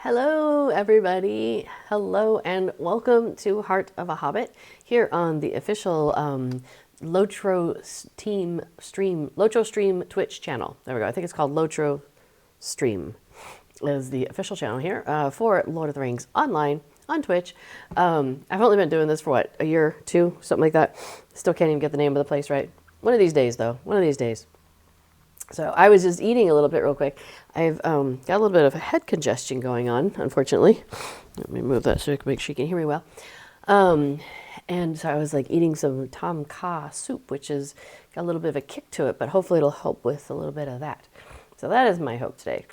Hello, everybody. Hello, and welcome to Heart of a Hobbit here on the official Lotro Stream Twitch channel. There we go. I think it's called Lotro Stream is the official channel here for Lord of the Rings online on Twitch. I've only been doing this for what, a year, two, something like that. Still can't even get the name of the place right. One of these days, though. One of these days. So I was just eating a little bit real quick. I've got a little bit of head congestion going on, unfortunately. Let me move that so I can make sure you can hear me well. And so I was like eating some tom kha soup, which is got a little bit of a kick to it, but hopefully it'll help with a little bit of that. So that is my hope today.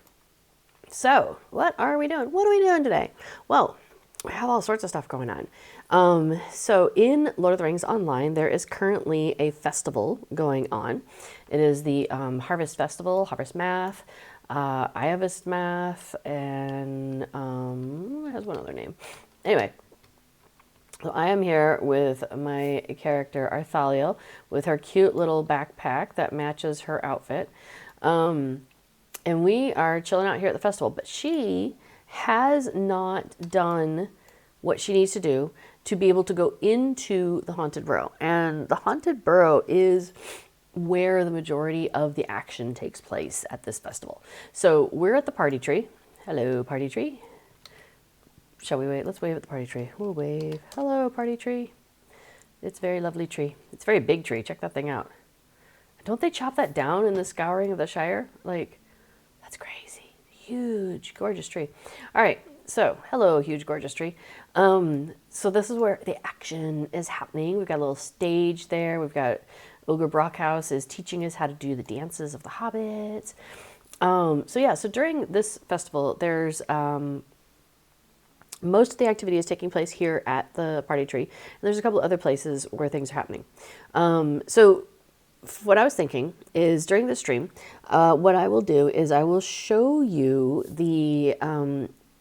So what are we doing? What are we doing today? Well, we have all sorts of stuff going on. So in Lord of the Rings Online, there is currently a festival going on. It is the Harvest Festival, Harvest Math, Iavist Math, and it has one other name. Anyway, so I am here with my character Arthaliel with her cute little backpack that matches her outfit. And we are chilling out here at the festival, but she has not done what she needs to do to be able to go into the Haunted Burrow. And the Haunted Burrow is where the majority of the action takes place at this festival. So we're at the party tree. Hello, party tree. Shall we wave? Let's wave at the party tree. We'll wave. Hello, party tree. It's a very lovely tree. It's a very big tree. Check that thing out. Don't they chop that down in the Scouring of the Shire? Like, that's crazy. Huge, gorgeous tree. All right. So, hello, huge, gorgeous tree. So this is where the action is happening. We've got a little stage there. We've got Ogre Brockhouse is teaching us how to do the dances of the hobbits. So during this festival, there's most of the activity is taking place here at the party tree. And there's a couple of other places where things are happening. So what I was thinking is during the stream, what I will do is I will show you the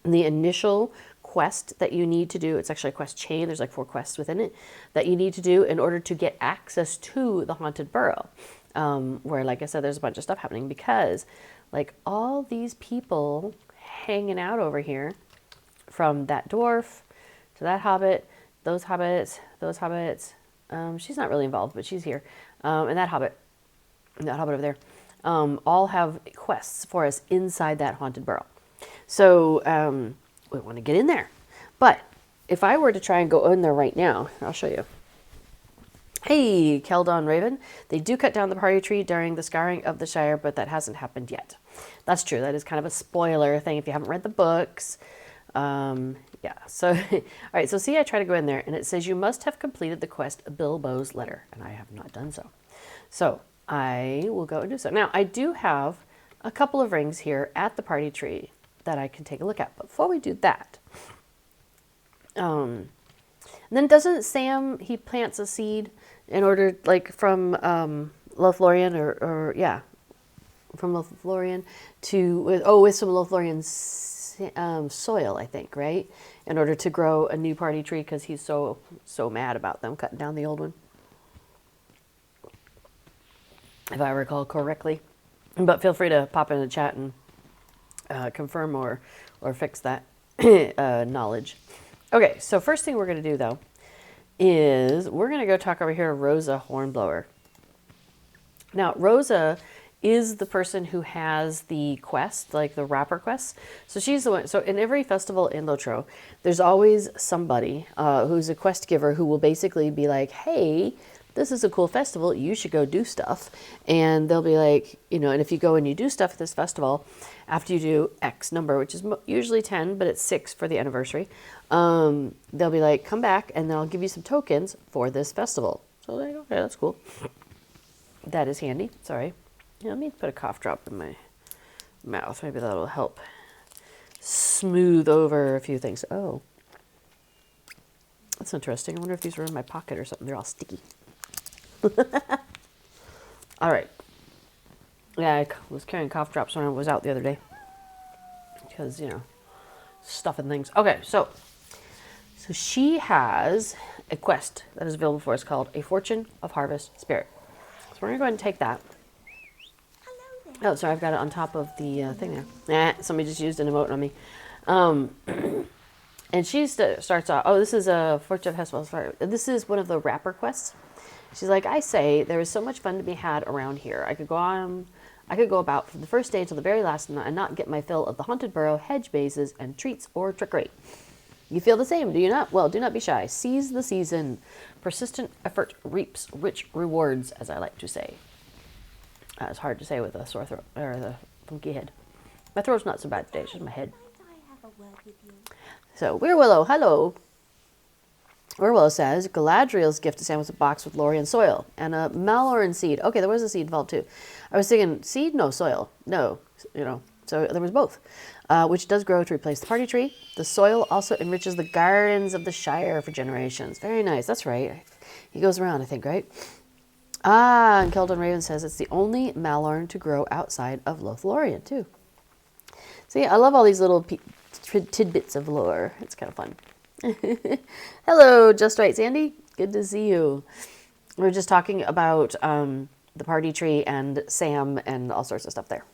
initial quest that you need to do. It's actually a quest chain. There's like 4 quests within it that you need to do in order to get access to the Haunted Burrow. Where, like I said, there's a bunch of stuff happening because like all these people hanging out over here, from that dwarf to that hobbit, those hobbits, she's not really involved, but she's here. And that hobbit over there, all have quests for us inside that Haunted Burrow. So we want to get in there. But if I were to try and go in there right now, I'll show you. Hey, Keldon Raven. They do cut down the party tree during the Scouring of the Shire, but that hasn't happened yet. That's true. That is kind of a spoiler thing if you haven't read the books. Yeah, so, all right, so see, I try to go in there, and it says you must have completed the quest Bilbo's Letter, and I have not done so. So I will go and do so. Now, I do have a couple of rings here at the party tree that I can take a look at. But before we do that, then doesn't Sam, he plants a seed in order, like, from Lothlorien, or yeah, from Lothlorien to, with some Lothlorien soil, I think, right? In order to grow a new party tree because he's so mad about them cutting down the old one. If I recall correctly. But feel free to pop in the chat and confirm or fix that knowledge. Okay, so first thing we're going to do, though, is we're going to go talk over here to Rosa Hornblower. Now, Rosa is the person who has the quest, like the wrapper quests. So she's the one. So in every festival in Lotro, there's always somebody who's a quest giver who will basically be like, hey, this is a cool festival. You should go do stuff. And they'll be like, and if you go and you do stuff at this festival, after you do X number, which is usually 10, but it's 6 for the anniversary, they'll be like, come back and they'll give you some tokens for this festival. So like, okay, that's cool. That is handy. Sorry. Let me put a cough drop in my mouth. Maybe that'll help smooth over a few things. Oh, that's interesting. I wonder if these were in my pocket or something. They're all sticky. All right. Yeah, I was carrying cough drops when I was out the other day. Because, stuff and things. Okay, so she has a quest that is available for us called A Fortune of Harvest Spirit. So we're going to go ahead and take that. Oh, sorry, I've got it on top of the thing there. Somebody just used an emote on me. And she starts off, oh, this is a Fortune Festival. This is one of the wrapper quests. She's like, I say, there is so much fun to be had around here. I could go about from the first day until the very last and not get my fill of the Haunted Burrow, hedge mazes, and treats or trickery. You feel the same, do you not? Well, do not be shy. Seize the season. Persistent effort reaps rich rewards, as I like to say. It's hard to say with a sore throat, or the funky head. My throat's not so bad today, it's just my head. So, Weir Willow, hello. Weir Willow says, Galadriel's gift to Sam was a box with Lorien soil and a Maloran seed. Okay, there was a seed involved too. I was thinking, seed? No, soil. No, so there was both. Which does grow to replace the party tree. The soil also enriches the gardens of the Shire for generations. Very nice, that's right. He goes around, I think, right? And Keldon Raven says it's the only Malorn to grow outside of Lothlorien, too. So yeah, I love all these little tidbits of lore. It's kind of fun. Hello, Just Right, Sandy. Good to see you. We're just talking about the party tree and Sam and all sorts of stuff there.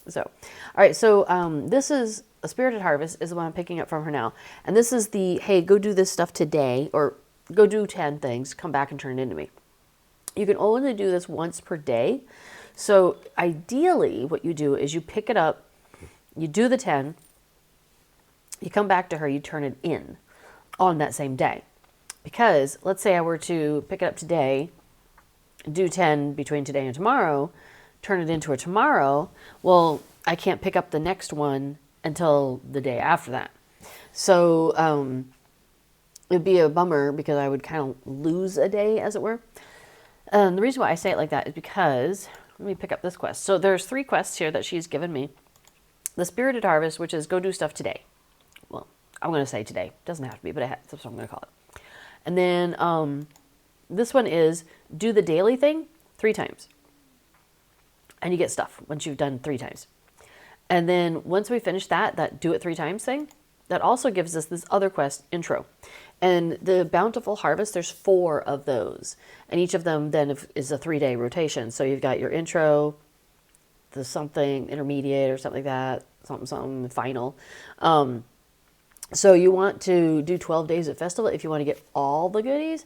So, all right, so this is a Spirited Harvest is the one I'm picking up from her now. And this is the, hey, go do this stuff today, or go do 10 things, come back and turn it into me. You can only do this once per day. So ideally, what you do is you pick it up, you do the 10, you come back to her, you turn it in on that same day. Because let's say I were to pick it up today, do 10 between today and tomorrow, turn it into a tomorrow, well, I can't pick up the next one until the day after that. So it'd be a bummer because I would kind of lose a day, as it were. The reason why I say it like that is because, let me pick up this quest. So there's 3 quests here that she's given me. The Spirited Harvest, which is go do stuff today. Well, I'm going to say today. It doesn't have to be, but that's what I'm going to call it. And then this one is do the daily thing 3 times. And you get stuff once you've done 3 times. And then once we finish that do it 3 times thing, that also gives us this other quest, intro. And the Bountiful Harvest, there's 4 of those. And each of them then is a 3-day rotation. So you've got your intro, the something intermediate or something like that, something final. So you want to do 12 days at festival if you want to get all the goodies.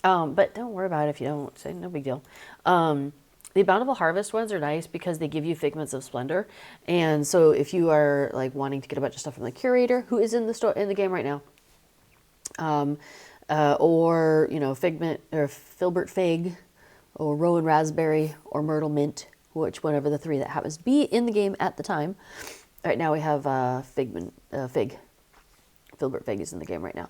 But don't worry about it if you don't. Say no big deal. The Bountiful Harvest ones are nice because they give you Figments of Splendor. And so if you are like wanting to get a bunch of stuff from the curator, who is in the game right now, or Figment or Filbert Fig, or Rowan Raspberry, or Myrtle Mint, whatever the 3 that happens to be in the game at the time. Right now we have Fig. Filbert Fig is in the game right now.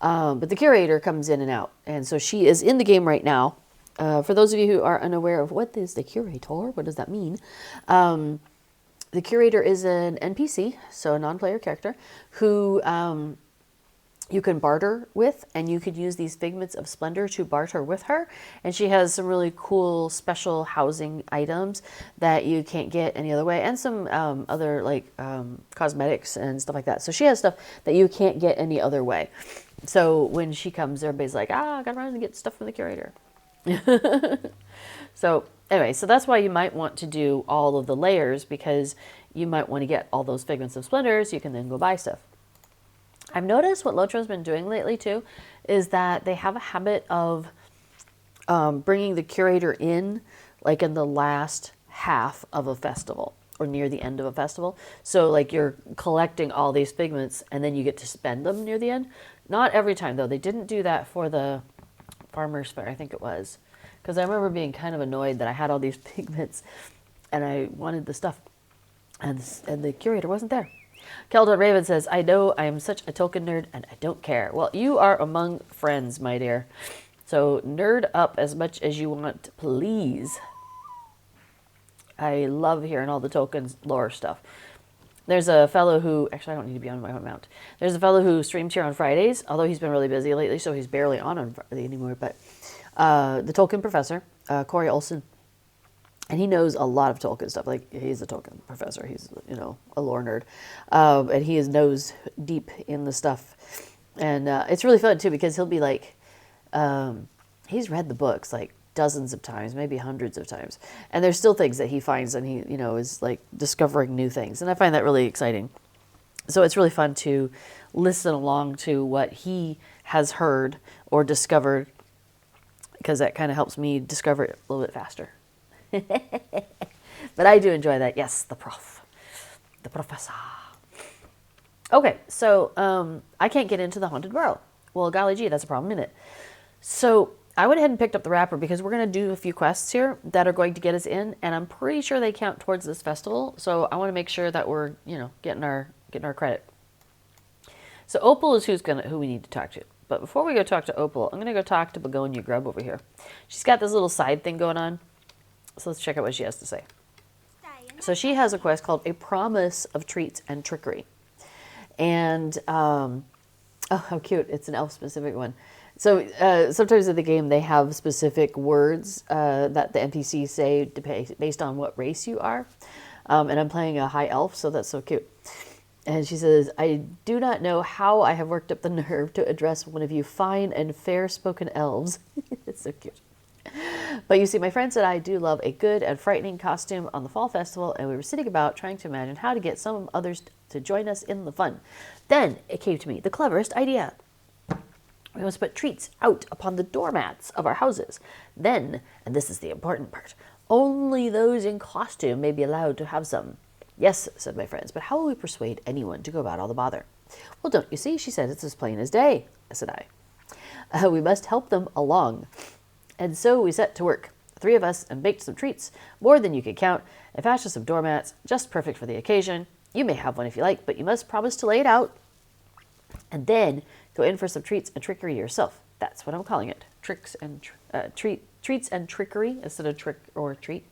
But the curator comes in and out. And so she is in the game right now. For those of you who are unaware of what is the curator, what does that mean? The curator is an NPC, so a non-player character, who you can barter with, and you could use these Figments of Splendor to barter with her. And she has some really cool special housing items that you can't get any other way, and some other like cosmetics and stuff like that. So she has stuff that you can't get any other way. So when she comes, everybody's like, I gotta run and get stuff from the curator. So anyway, so that's why you might want to do all of the layers, because you might want to get all those Figments of Splendor so you can then go buy stuff. I've noticed what Lotro's been doing lately too is that they have a habit of bringing the curator in like in the last half of a festival or near the end of a festival. So like you're collecting all these Figments and then you get to spend them near the end. Not every time though. They didn't do that for the Farmer's Fair, I think it was. Because I remember being kind of annoyed that I had all these Figments and I wanted the stuff and the curator wasn't there. Keldon Raven says, I know I am such a Tolkien nerd and I don't care. Well, you are among friends, my dear. So nerd up as much as you want, please. I love hearing all the Tolkien lore stuff. There's a fellow who, actually I don't need to be on my own mount. There's a fellow who streams here on Fridays, although he's been really busy lately, so he's barely on Friday anymore. But the Tolkien professor, Corey Olson, and he knows a lot of Tolkien stuff. Like, he's a Tolkien professor. He's, a lore nerd. And he is nose deep in the stuff. And it's really fun, too, because he'll be like, he's read the books, like, dozens of times, maybe hundreds of times. And there's still things that he finds, and he, is, like, discovering new things. And I find that really exciting. So it's really fun to listen along to what he has heard or discovered, because that kind of helps me discover it a little bit faster. But I do enjoy that. Yes, the prof. The professor. Okay, so I can't get into the Haunted Burrow. Well, golly gee, that's a problem, isn't it? So I went ahead and picked up the wrapper because we're going to do a few quests here that are going to get us in, and I'm pretty sure they count towards this festival. So I want to make sure that we're, getting our credit. So Opal is who we need to talk to. But before we go talk to Opal, I'm going to go talk to Begonia Grub over here. She's got this little side thing going on. So let's check out what she has to say. So she has a quest called A Promise of Treats and Trickery. And, oh, how cute. It's an elf-specific one. So sometimes in the game they have specific words that the NPCs say based on what race you are. And I'm playing a high elf, so that's so cute. And she says, I do not know how I have worked up the nerve to address one of you fine and fair-spoken elves. It's so cute. But you see, my friends and I do love a good and frightening costume on the fall festival, and we were sitting about trying to imagine how to get some others to join us in the fun. Then it came to me, the cleverest idea. We must put treats out upon the doormats of our houses. Then, and this is the important part, only those in costume may be allowed to have some. Yes, said my friends, but how will we persuade anyone to go about all the bother? Well, don't you see, she said, it's as plain as day, said I. We must help them along. And so we set to work, the three of us, and baked some treats, more than you could count, and fashioned some doormats, just perfect for the occasion. You may have one if you like, but you must promise to lay it out. And then go in for some treats and trickery yourself. That's what I'm calling it. Treats and trickery instead of trick or treat.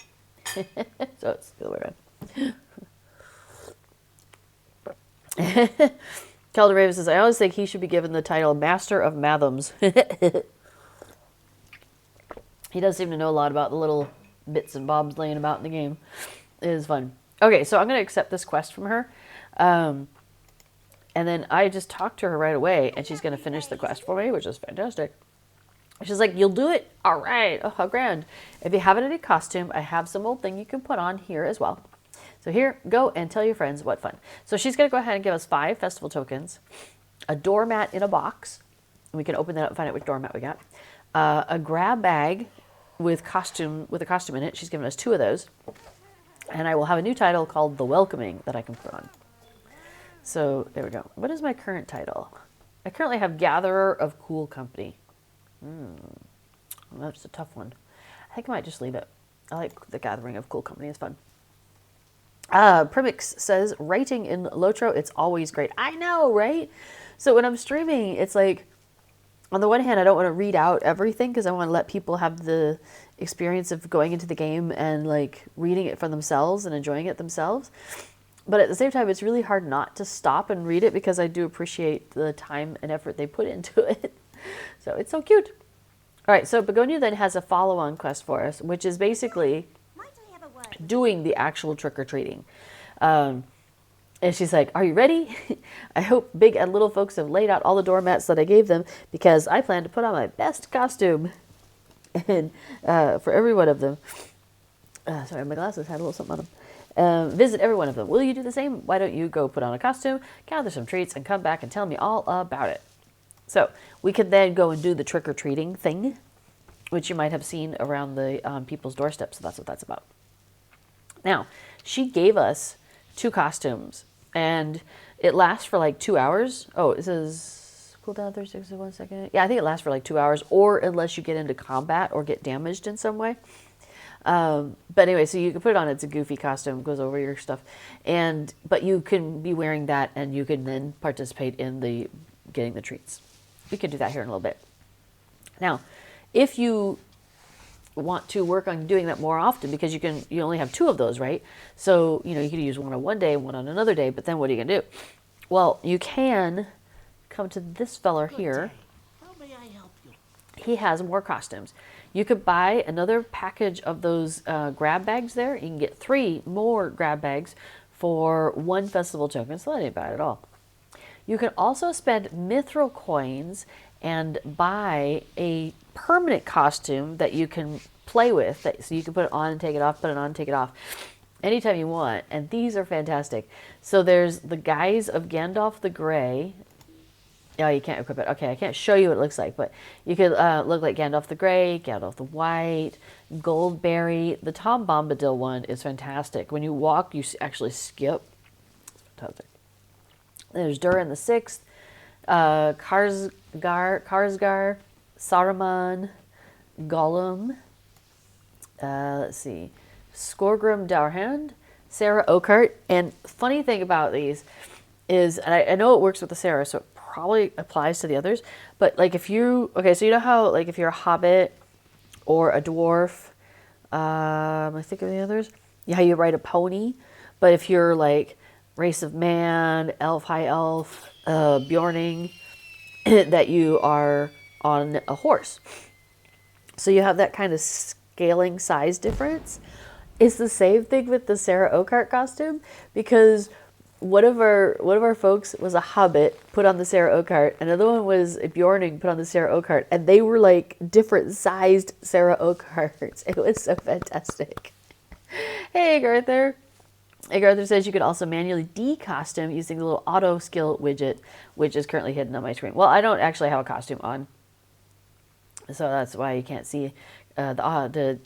So it's the other way around. Calder Raven says, I always think he should be given the title Master of Mathams. He does seem to know a lot about the little bits and bobs laying about in the game. It is fun. Okay, so I'm going to accept this quest from her. And then I just talked to her right away, and she's going to finish the quest for me, which is fantastic. She's like, you'll do it? All right. Oh, how grand. If you haven't any costume, I have some old thing you can put on here as well. So here, go and tell your friends what fun. So she's going to go ahead and give us 5 festival tokens, a doormat in a box, and we can open that up and find out which doormat we got, a grab bag with a costume in it. She's given us 2 of those, and I will have a new title called The Welcoming that I can put on. So there we go. What is my current title? I currently have Gatherer of Cool Company. That's a tough one. I think I might just leave it. I like the Gathering of Cool Company. It's fun. Primix says, writing in Lotro, it's always great. I know, right? So when I'm streaming, it's like, on the one hand, I don't want to read out everything because I want to let people have the experience of going into the game and like reading it for themselves and enjoying it themselves. But at the same time, it's really hard not to stop and read it because I do appreciate the time and effort they put into it. So it's so cute. All right, so Begonia then has a follow-on quest for us, which is basically doing the actual trick-or-treating. And she's like, are you ready? I hope big and little folks have laid out all the doormats that I gave them because I plan to put on my best costume and for every one of them. Sorry, my glasses had a little something on them. Visit every one of them. Will you do the same? Why don't you go put on a costume, gather some treats, and come back and tell me all about it? So we can then go and do the trick-or-treating thing, which you might have seen around the people's doorsteps. So that's what that's about. Now, she gave us 2 costumes, and it lasts for like 2 hours. Oh, it says cooldown 36 in 1 second. Yeah, I think it lasts for like 2 hours, or unless you get into combat or get damaged in some way. But anyway, so you can put it on. It's a goofy costume, goes over your stuff, but you can be wearing that, and you can then participate in the getting the treats. We can do that here in a little bit. Now, if you want to work on doing that more often, because you only have 2 of those, right? So, you can use one on one day, one on another day, but then what are you gonna do? Well, you can come to this feller here. How may I help you? He has more costumes. You could buy another package of those grab bags there. You can get 3 more grab bags for 1 festival token, so that ain't bad at all. You can also spend mithril coins and buy a permanent costume that you can play with. So you can put it on and take it off, put it on and take it off. anytime you want. And these are fantastic. So there's the Guise of Gandalf the Grey. Oh, you can't equip it. Okay, I can't show you what it looks like, but you could look like Gandalf the Grey, Gandalf the White, Goldberry. The Tom Bombadil one is fantastic. When you walk, you actually skip. It's fantastic. There's Durin the Sixth, Karsgar, Saruman, Gollum. Let's see, Skorgrim Dourhand, Sarah Oakheart. And funny thing about these is, and I know it works with the Sarah, so it probably applies to the others. But like if you, okay, so you know how like if you're a hobbit or a dwarf, I think of the others. Yeah, how you ride a pony. But if you're like race of man, elf, high elf, Bjorning, that you are on a horse. So you have that kind of scaling size difference. It's the same thing with the Sarah Oakheart costume, because one of our folks was a hobbit, put on the Sarah Oakheart. Another one was a Bjorning, put on the Sarah Oakheart. And they were like different sized Sarah Oakhearts. It was so fantastic. Hey, Garther. Hey, Garther says you can also manually de-costume using the little auto skill widget, which is currently hidden on my screen. Well, I don't actually have a costume on, so that's why you can't see the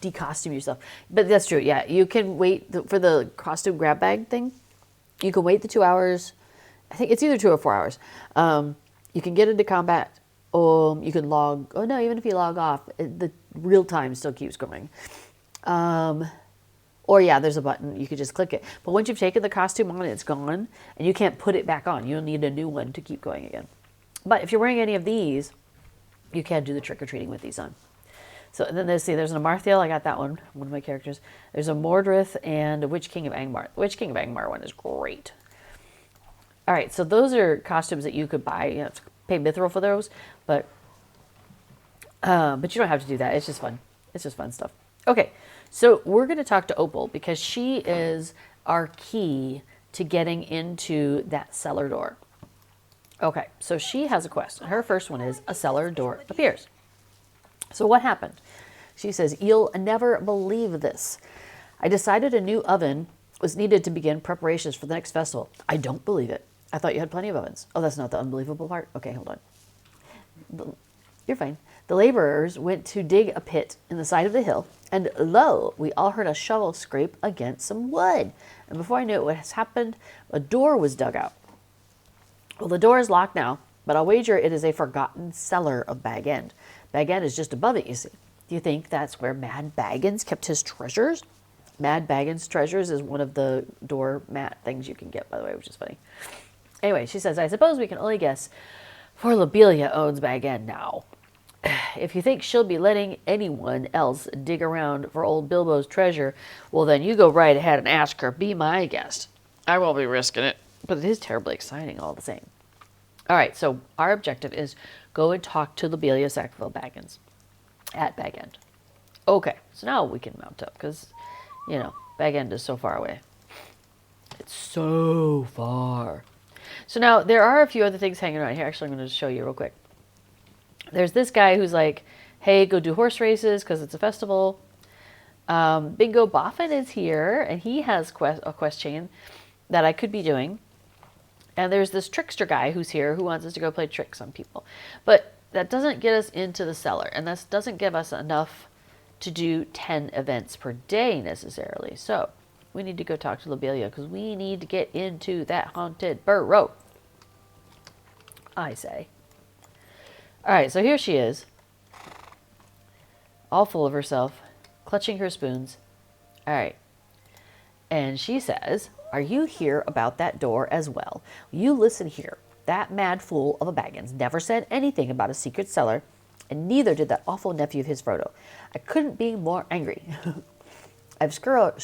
de-costume yourself. But that's true. Yeah, you can wait for the costume grab bag thing. You can wait the 2 hours. I think it's either 2 or 4 hours. You can get into combat. You can log. Oh no, even if you log off, the real time still keeps going. Or yeah, there's a button. You could just click it. But once you've taken the costume on, it's gone, and you can't put it back on. You'll need a new one to keep going again. But if you're wearing any of these, you can do the trick-or-treating with these on. So then there's an Amarthael. I got that one of my characters. There's a Mordrith and a Witch King of Angmar. The Witch King of Angmar one is great. All right, so those are costumes that you could buy. You have to pay mithril for those, but you don't have to do that. It's just fun. It's just fun stuff. Okay, so we're going to talk to Opal because she is our key to getting into that cellar door. Okay, so she has a quest. Her first one is a cellar door appears. So what happened? She says, "You'll never believe this. I decided a new oven was needed to begin preparations for the next festival." I don't believe it. I thought you had plenty of ovens. Oh, that's not the unbelievable part? Okay, hold on. You're fine. The laborers went to dig a pit in the side of the hill, and lo, we all heard a shovel scrape against some wood. And before I knew what has happened, a door was dug out. Well, the door is locked now, but I'll wager it is a forgotten cellar of Bag End. Bag End is just above it, you see. Do you think that's where Mad Baggins kept his treasures? Mad Baggins' treasures is one of the door mat things you can get, by the way, which is funny. Anyway, she says, "I suppose we can only guess, for Lobelia owns Bag End now. If you think she'll be letting anyone else dig around for old Bilbo's treasure, well, then you go right ahead and ask her. Be my guest. I won't be risking it." But it is terribly exciting all the same. All right, so our objective is go and talk to Lobelia Sackville Baggins at Bag End. Okay, so now we can mount up because, Bag End is so far away. It's so far. So now there are a few other things hanging around here. Actually, I'm going to show you real quick. There's this guy who's like, "Hey, go do horse races because it's a festival." Bingo Boffin is here, and he has a quest chain that I could be doing. And there's this trickster guy who's here who wants us to go play tricks on people. But that doesn't get us into the cellar, and that doesn't give us enough to do 10 events per day necessarily. So we need to go talk to Lobelia because we need to get into that Haunted Burrow, I say. All right, so here she is, all full of herself, clutching her spoons. All right. And she says, "Are you here about that door as well? You listen here. That mad fool of a Baggins never said anything about a secret cellar, and neither did that awful nephew of his, Frodo. I couldn't be more angry. I've scoured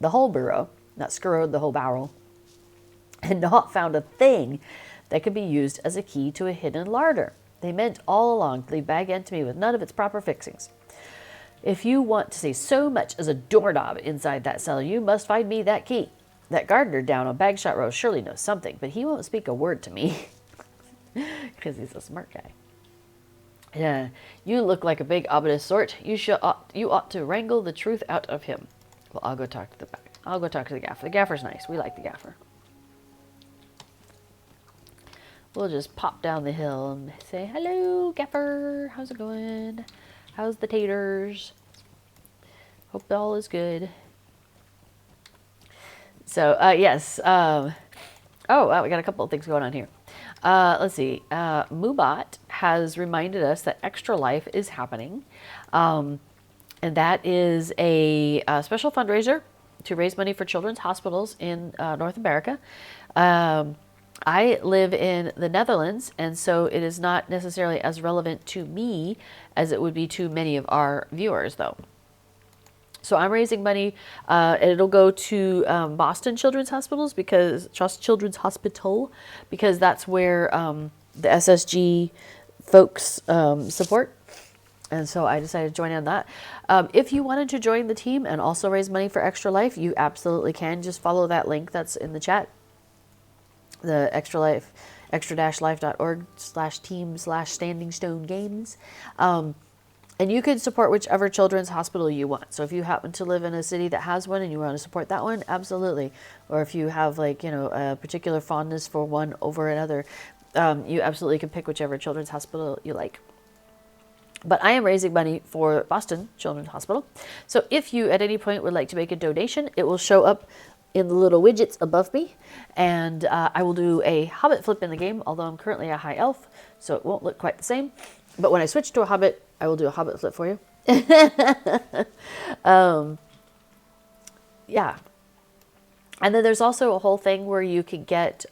the whole burrow, not scoured the whole barrel, and not found a thing that could be used as a key to a hidden larder. They meant all along to leave Bag End to me with none of its proper fixings. If you want to see so much as a doorknob inside that cellar, you must find me that key. That gardener down on Bagshot Row surely knows something, but he won't speak a word to me because he's a smart guy. Yeah, you look like a big ominous sort. You ought to wrangle the truth out of him." Well, I'll go talk to the back. I'll go talk to the gaffer. The gaffer's nice. We like the gaffer. We'll just pop down the hill and say, hello, gaffer. How's it going? How's the taters? Hope all is good. So, yes. Oh, wow, we got a couple of things going on here. Let's see. Moobot has reminded us that Extra Life is happening. And that is a special fundraiser to raise money for children's hospitals in North America. I live in the Netherlands, and so it is not necessarily as relevant to me as it would be to many of our viewers, though. So I'm raising money, and it'll go to Boston Children's Hospitals Children's Hospital, because that's where the SSG folks support. And so I decided to join in that. If you wanted to join the team and also raise money for Extra Life, you absolutely can. Just follow that link that's in the chat. The Extra Life, extra-life.org/team/Standing Stone Games. And you can support whichever children's hospital you want. So if you happen to live in a city that has one and you want to support that one, absolutely. Or if you have a particular fondness for one over another, you absolutely can pick whichever children's hospital you like. But I am raising money for Boston Children's Hospital. So if you at any point would like to make a donation, it will show up in the little widgets above me. And I will do a Hobbit flip in the game, although I'm currently a high elf, so it won't look quite the same. But when I switch to a Hobbit, I will do a Hobbit flip for you. Yeah. And then there's also a whole thing where you can get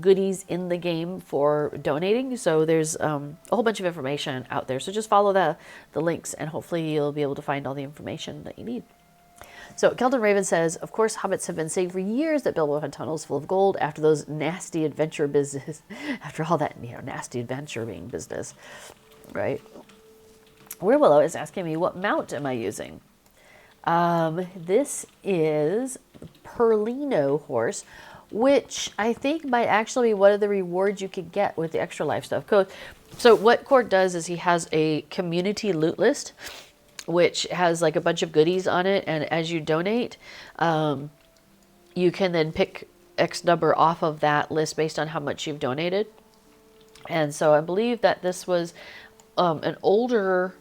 goodies in the game for donating. So there's a whole bunch of information out there. So just follow the links, and hopefully you'll be able to find all the information that you need. So Kelton Raven says, of course, hobbits have been saying for years that Bilbo had tunnels full of gold after those nasty adventure business, after all that nasty adventuring business, right? Weirwillow is asking me, what mount am I using? This is Perlino horse, which I think might actually be one of the rewards you could get with the Extra Life stuff. So what Cord does is he has a community loot list, which has like a bunch of goodies on it. And as you donate, you can then pick X number off of that list based on how much you've donated. And so I believe that this was an older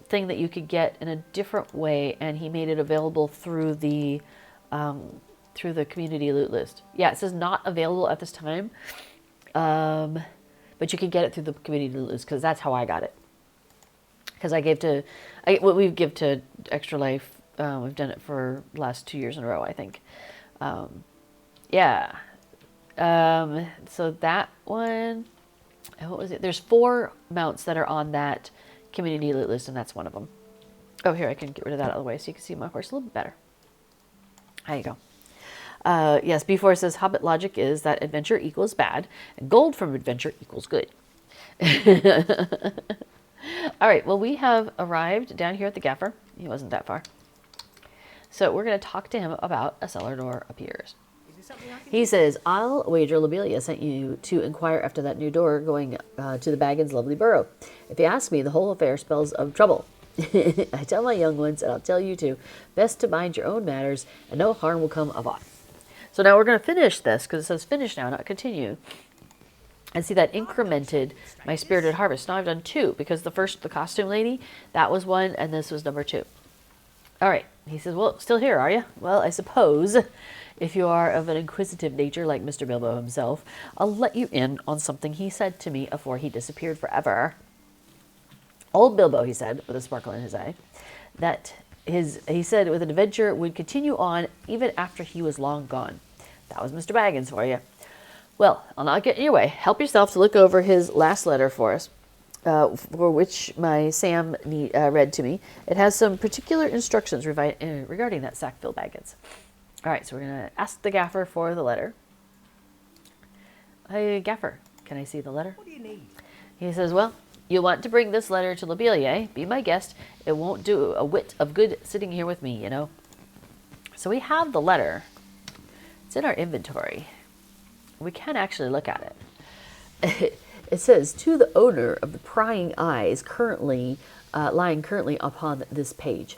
thing that you could get in a different way, and he made it available through the community loot list. Yeah, it says not available at this time, but you can get it through the community loot list, because that's how I got it. Because we give to Extra Life. We've done it for the last 2 years in a row, I think. Yeah. So that one, what was it? There's 4 mounts that are on that community loot list, and that's one of them. Oh, here, I can get rid of that out of the way so you can see my horse a little bit better. There you go. Yes, B4 says Hobbit logic is that adventure equals bad, and gold from adventure equals good. All right, well, we have arrived down here at the gaffer. He wasn't that far. So we're going to talk to him about A Cellar Door Appears. He says, I'll wager Lobelia sent you to inquire after that new door going to the Baggins' lovely burrow. If you ask me, the whole affair spells of trouble. I tell my young ones, and I'll tell you too, best to mind your own matters, and no harm will come of aught. So now we're going to finish this, because it says finish now, not continue. And see, that incremented my Spirited Harvest. Now I've done 2, because the costume lady, that was 1, and this was number 2. All right. He says, well, still here, are you? Well, I suppose if you are of an inquisitive nature like Mr. Bilbo himself, I'll let you in on something he said to me afore he disappeared forever. Old Bilbo, he said, with a sparkle in his eye, that he said with an adventure would continue on even after he was long gone. That was Mr. Baggins for you. Well, I'll not get in your way. Help yourself to look over his last letter for us, for which my Sam read to me. It has some particular instructions regarding that Sackville Baggins. All right, so we're going to ask the gaffer for the letter. Hey, gaffer, can I see the letter? What do you need? He says, well, you'll want to bring this letter to Lobelia. Be my guest. It won't do a whit of good sitting here with me, you know. So we have the letter. It's in our inventory. We can actually look at it. It says, to the owner of the prying eyes lying currently upon this page.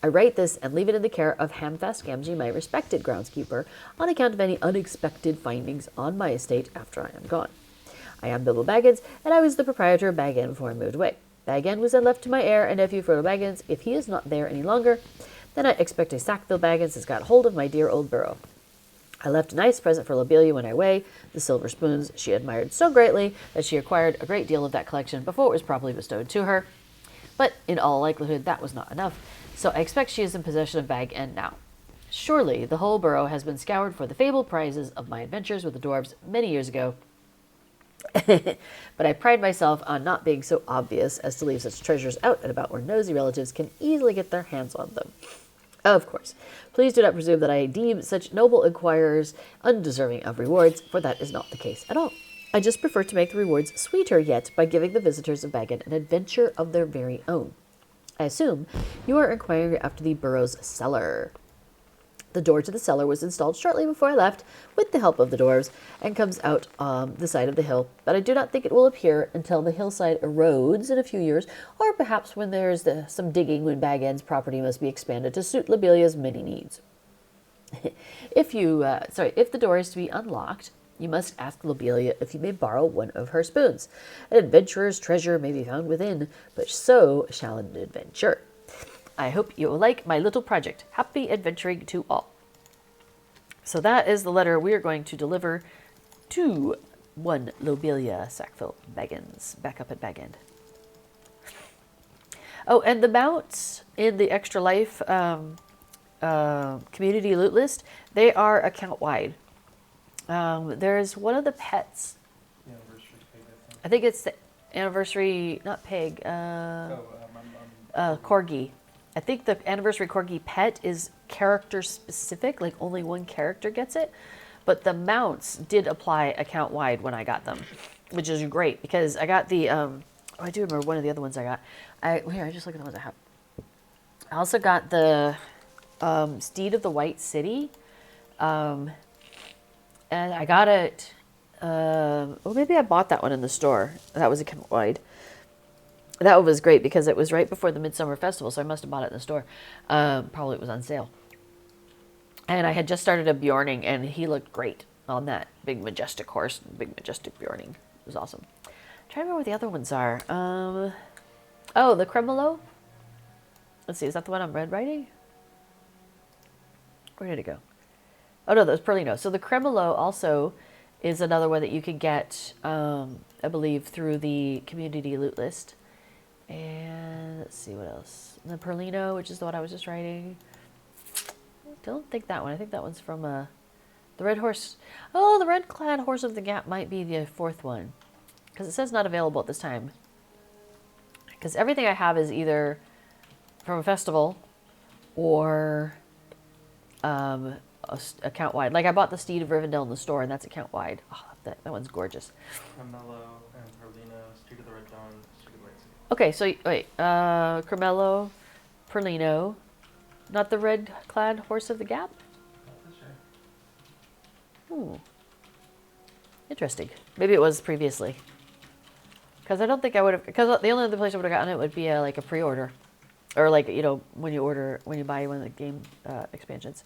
I write this and leave it in the care of Hamfast Gamgee, my respected groundskeeper, on account of any unexpected findings on my estate after I am gone. I am Bilbo Baggins, and I was the proprietor of Bag End before I moved away. Bag End was then left to my heir and nephew Frodo Baggins. If he is not there any longer, then I expect a Sackville Baggins has got hold of my dear old burrow. I left a nice present for Lobelia when I away, the silver spoons she admired so greatly that she acquired a great deal of that collection before it was properly bestowed to her. But in all likelihood, that was not enough, so I expect she is in possession of Bag End now. Surely the whole burrow has been scoured for the fabled prizes of my adventures with the dwarves many years ago, but I pride myself on not being so obvious as to leave such treasures out and about where nosy relatives can easily get their hands on them. Of course, please do not presume that I deem such noble inquirers undeserving of rewards, for that is not the case at all. I just prefer to make the rewards sweeter yet by giving the visitors of Bag End an adventure of their very own. I assume you are inquiring after the burrow's cellar. The door to the cellar was installed shortly before I left, with the help of the dwarves, and comes out on the side of the hill, but I do not think it will appear until the hillside erodes in a few years, or perhaps when there is some digging when Bag End's property must be expanded to suit Lobelia's many needs. If the door is to be unlocked, you must ask Lobelia if you may borrow one of her spoons. An adventurer's treasure may be found within, but so shall an adventure. I hope you will like my little project. Happy adventuring to all. So that is the letter we are going to deliver to one Lobelia Sackville Baggins, back up at Bag End. Oh, and the mounts in the Extra Life community loot list, they are account-wide. There's one of the pets. The anniversary pig, I think it's the anniversary, not pig, corgi. I think the anniversary corgi pet is character specific, like only one character gets it. But the mounts did apply account wide when I got them, which is great because I got the, I do remember one of the other ones I got. I just look at the ones I have. I also got the Steed of the White City. And I got it, well, maybe I bought that one in the store. That was account wide. That one was great because it was right before the Midsummer Festival, so I must have bought it in the store. Probably it was on sale. And I had just started a Bjorning, and he looked great on that big majestic horse, big majestic Bjorning. It was awesome. I'm trying to remember what the other ones are. Oh, the Cremolo. Let's see, is that the one I'm red writing? Where did it go? Oh no, that was Perlino. So the Cremolo also is another one that you can get, I believe, through the community loot list. And let's see what else. The Perlino, which is the one I was just writing. I don't think that one. I think that one's from the Red Horse. Oh, the Red Clad Horse of the Gap might be the fourth one. Because it says not available at this time. Because everything I have is either from a festival or account wide. Like I bought the Steed of Rivendell in the store, and that's account wide. Oh, that one's gorgeous. Carmelo and Perlino, Street of the Red Dawn, Street of the White City. Okay, so wait, Carmelo, Perlino, not the red-clad Horse of the Gap. Not for sure. Interesting. Maybe it was previously. Because I don't think I would have. Because the only other place I would have gotten it would be like a pre-order, or like when you buy one of the game expansions.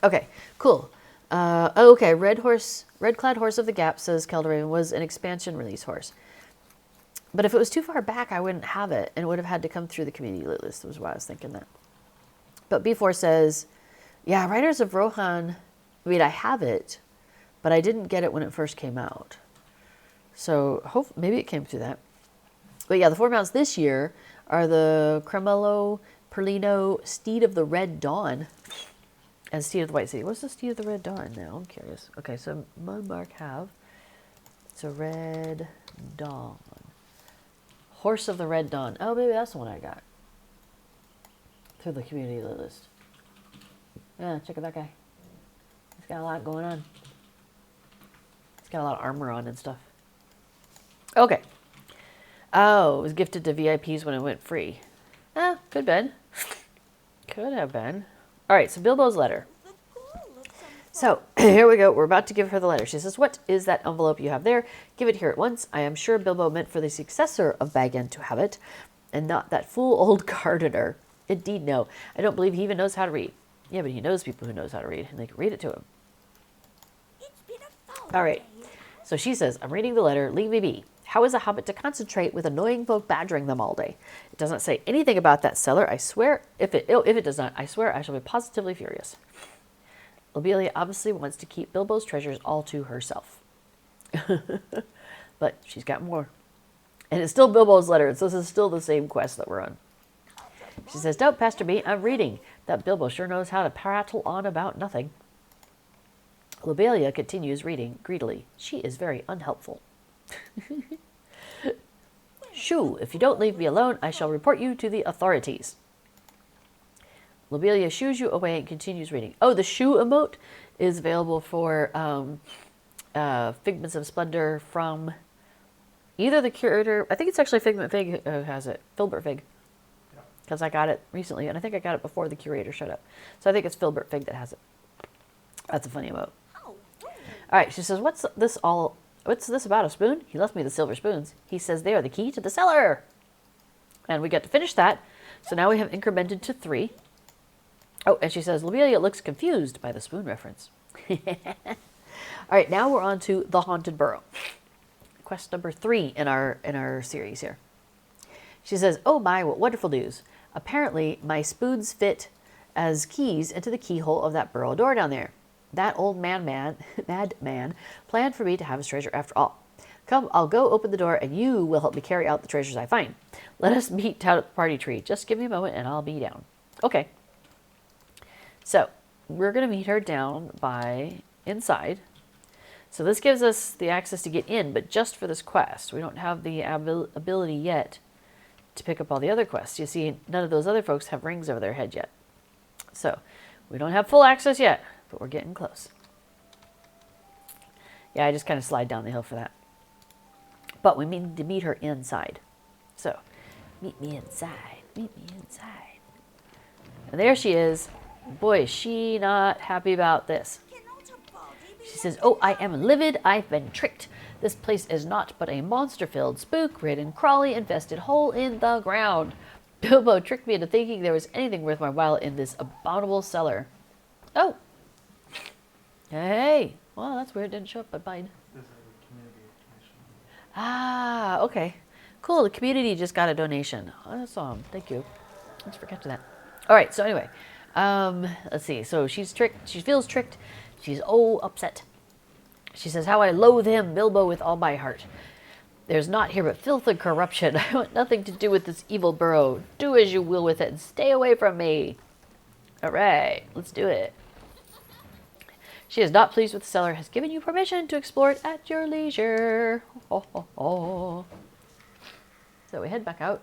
Okay, cool. Okay, Red-Clad Horse of the Gap, says Keldoraven, was an expansion release horse. But if it was too far back, I wouldn't have it, and it would have had to come through the community loot list, was why I was thinking that. But B4 says, yeah, Riders of Rohan, I mean, I have it, but I didn't get it when it first came out. So maybe it came through that. But yeah, the four mounts this year are the Cremelo, Perlino, Steed of the Red Dawn, and Steed of the White City. What's the Steed of the Red Dawn now? I'm curious. Okay, so Mudmark have. It's a Red Dawn. Horse of the Red Dawn. Oh, maybe that's the one I got. Through the community list. Yeah, check out that guy. He's got a lot going on. He's got a lot of armor on and stuff. Okay. Oh, it was gifted to VIPs when it went free. Ah, could have been. Could have been. All right, so Bilbo's letter. So, here we go. We're about to give her the letter. She says, what is that envelope you have there? Give it here at once. I am sure Bilbo meant for the successor of Bag End to have it, and not that fool old gardener. Indeed, no. I don't believe he even knows how to read. Yeah, but he knows people who knows how to read, and they can read it to him. All right. So she says, I'm reading the letter. Leave me be. How is a hobbit to concentrate with annoying folk badgering them all day? It doesn't say anything about that cellar. I swear, if it does not, I swear I shall be positively furious. Lobelia obviously wants to keep Bilbo's treasures all to herself. But she's got more. And it's still Bilbo's letter, so this is still the same quest that we're on. She says, don't pester me, I'm reading. That Bilbo sure knows how to prattle on about nothing. Lobelia continues reading greedily. She is very unhelpful. Shoo, if you don't leave me alone, I shall report you to the authorities. Lobelia shoos you away and continues reading. Oh, the shoo emote is available for Figments of Splendor from either the curator. I think it's actually Figment Fig who has it. Filbert Fig. Because I got it recently, and I think I got it before the curator showed up. So I think it's Filbert Fig that has it. That's a funny emote. All right, she says, what's this about, a spoon? He left me the silver spoons. He says they are the key to the cellar. And we get to finish that. So now we have incremented to 3. Oh, and she says, Lobelia looks confused by the spoon reference. All right, now we're on to the Haunted Burrow. Quest number 3 in our series here. She says, oh my, what wonderful news. Apparently, my spoons fit as keys into the keyhole of that burrow door down there. That old madman planned for me to have his treasure after all. Come, I'll go open the door, and you will help me carry out the treasures I find. Let us meet down at the party tree. Just give me a moment, and I'll be down. Okay. So, we're going to meet her down by inside. So this gives us the access to get in, but just for this quest. We don't have the ability yet to pick up all the other quests. You see, none of those other folks have rings over their head yet. So, we don't have full access yet, but we're getting close. Yeah, I just kind of slide down the hill for that. But we need to meet her inside. So, meet me inside. Meet me inside. And there she is. Boy, is she not happy about this. She says, oh, I am livid. I've been tricked. This place is not but a monster-filled, spook-ridden, crawly-infested hole in the ground. Bilbo tricked me into thinking there was anything worth my while in this abominable cellar. Oh. Hey. Well, that's weird. Didn't show up at mine. There's a community donation. Ah, okay. Cool. The community just got a donation. Awesome. Thank you. Let's forget to that. All right. So anyway, let's see. So she's tricked. She feels tricked. She's upset. She says, how I loathe him, Bilbo, with all my heart. There's naught here but filth and corruption. I want nothing to do with this evil burrow. Do as you will with it and stay away from me. All right, let's do it. She is not pleased with the cellar, has given you permission to explore it at your leisure. Oh, oh, oh. So we head back out.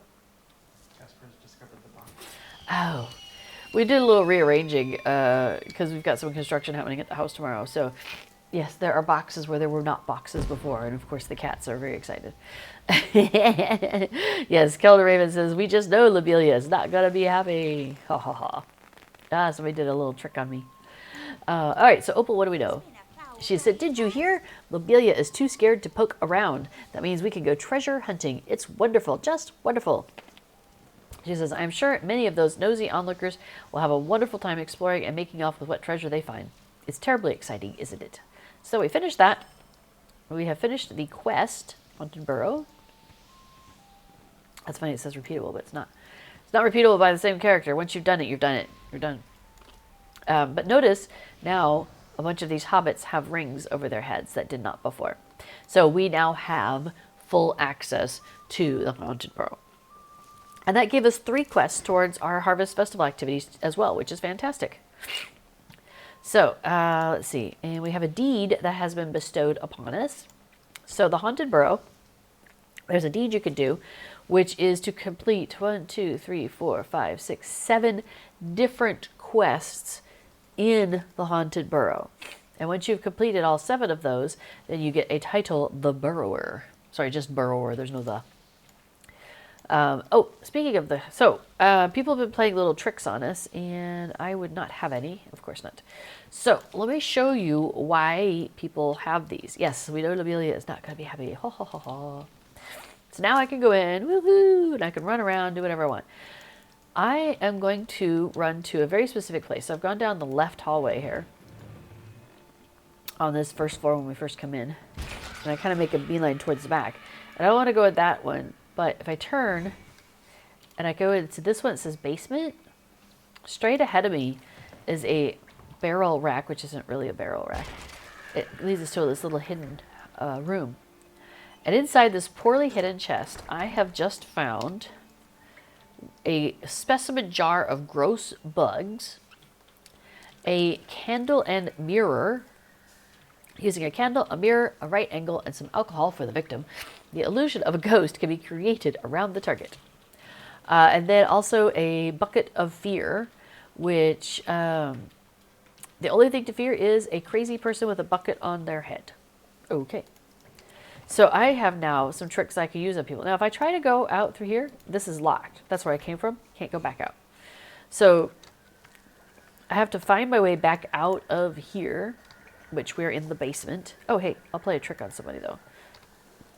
Jasper's discovered the box. Oh, we did a little rearranging because we've got some construction happening at the house tomorrow. So yes, there are boxes where there were not boxes before. And of course, the cats are very excited. Yes, Kelda Raven says, we just know Lobelia is not going to be happy. Ha ha ha. Ah, somebody did a little trick on me. All right, so Opal, what do we know? She said, did you hear? Lobelia is too scared to poke around. That means we can go treasure hunting. It's wonderful, just wonderful. She says, I'm sure many of those nosy onlookers will have a wonderful time exploring and making off with what treasure they find. It's terribly exciting, isn't it? So we finished that. We have finished the quest, Haunted Burrow. That's funny, it says repeatable, but it's not. It's not repeatable by the same character. Once you've done it, you've done it. You're done. But notice now a bunch of these hobbits have rings over their heads that did not before. So we now have full access to the Haunted Burrow. And that gave us 3 quests towards our Harvest Festival activities as well, which is fantastic. So, let's see. And we have a deed that has been bestowed upon us. So the Haunted Burrow, there's a deed you could do, which is to complete 7 different quests in the Haunted Burrow. And once you've completed all 7 of those, then you get a title, The Burrower. Sorry, just Burrower. There's no the. Speaking of the... So, people have been playing little tricks on us, and I would not have any. Of course not. So, let me show you why people have these. Yes, we know Lobelia is not going to be happy. Ho, ho, ho, ho. So now I can go in, woohoo, and I can run around, do whatever I want. I am going to run to a very specific place. So I've gone down the left hallway here on this first floor when we first come in. And I kind of make a beeline towards the back. And I don't want to go at that one, but if I turn and I go into this one, it says basement. Straight ahead of me is a barrel rack, which isn't really a barrel rack. It leads us to this little hidden room. And inside this poorly hidden chest, I have just found a specimen jar of gross bugs, a candle and mirror. Using a candle, a mirror, a right angle, and some alcohol for the victim, the illusion of a ghost can be created around the target. And then also a bucket of fear, which the only thing to fear is a crazy person with a bucket on their head. Okay. So I have now some tricks I can use on people. Now, if I try to go out through here, this is locked. That's where I came from. Can't go back out. So I have to find my way back out of here, which we're in the basement. Oh, hey, I'll play a trick on somebody, though.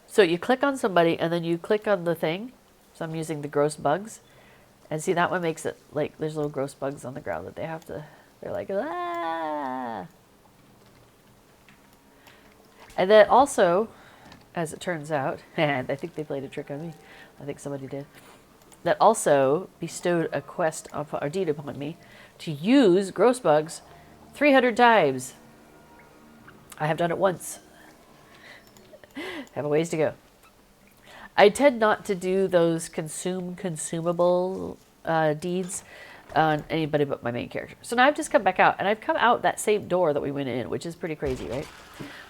So you click on somebody, and then you click on the thing. So I'm using the gross bugs. And see, that one makes it like there's little gross bugs on the ground that they have to, they're like, ah. And then also, as it turns out, and I think they played a trick on me. I think somebody did. That also bestowed a quest or deed upon me to use gross bugs 300 times. I have done it once. Have a ways to go. I tend not to do those consumable deeds on anybody but my main character. So now I've just come back out, and I've come out that same door that we went in, which is pretty crazy, right?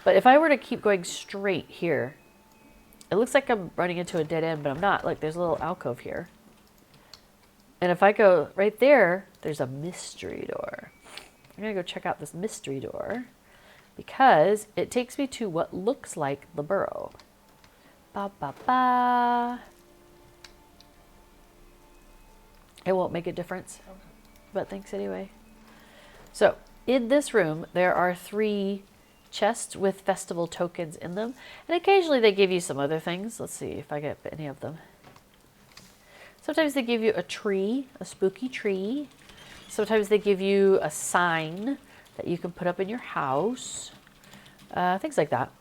But if I were to keep going straight here, it looks like I'm running into a dead end, but I'm not. Look, there's a little alcove here. And if I go right there, there's a mystery door. I'm going to go check out this mystery door, because it takes me to what looks like the burrow. Ba ba ba. It won't make a difference, but thanks anyway. So in this room, there are 3 chests with festival tokens in them, and occasionally they give you some other things. Let's see if I get any of them. Sometimes they give you a tree, a spooky tree. Sometimes they give you a sign that you can put up in your house. Things like that.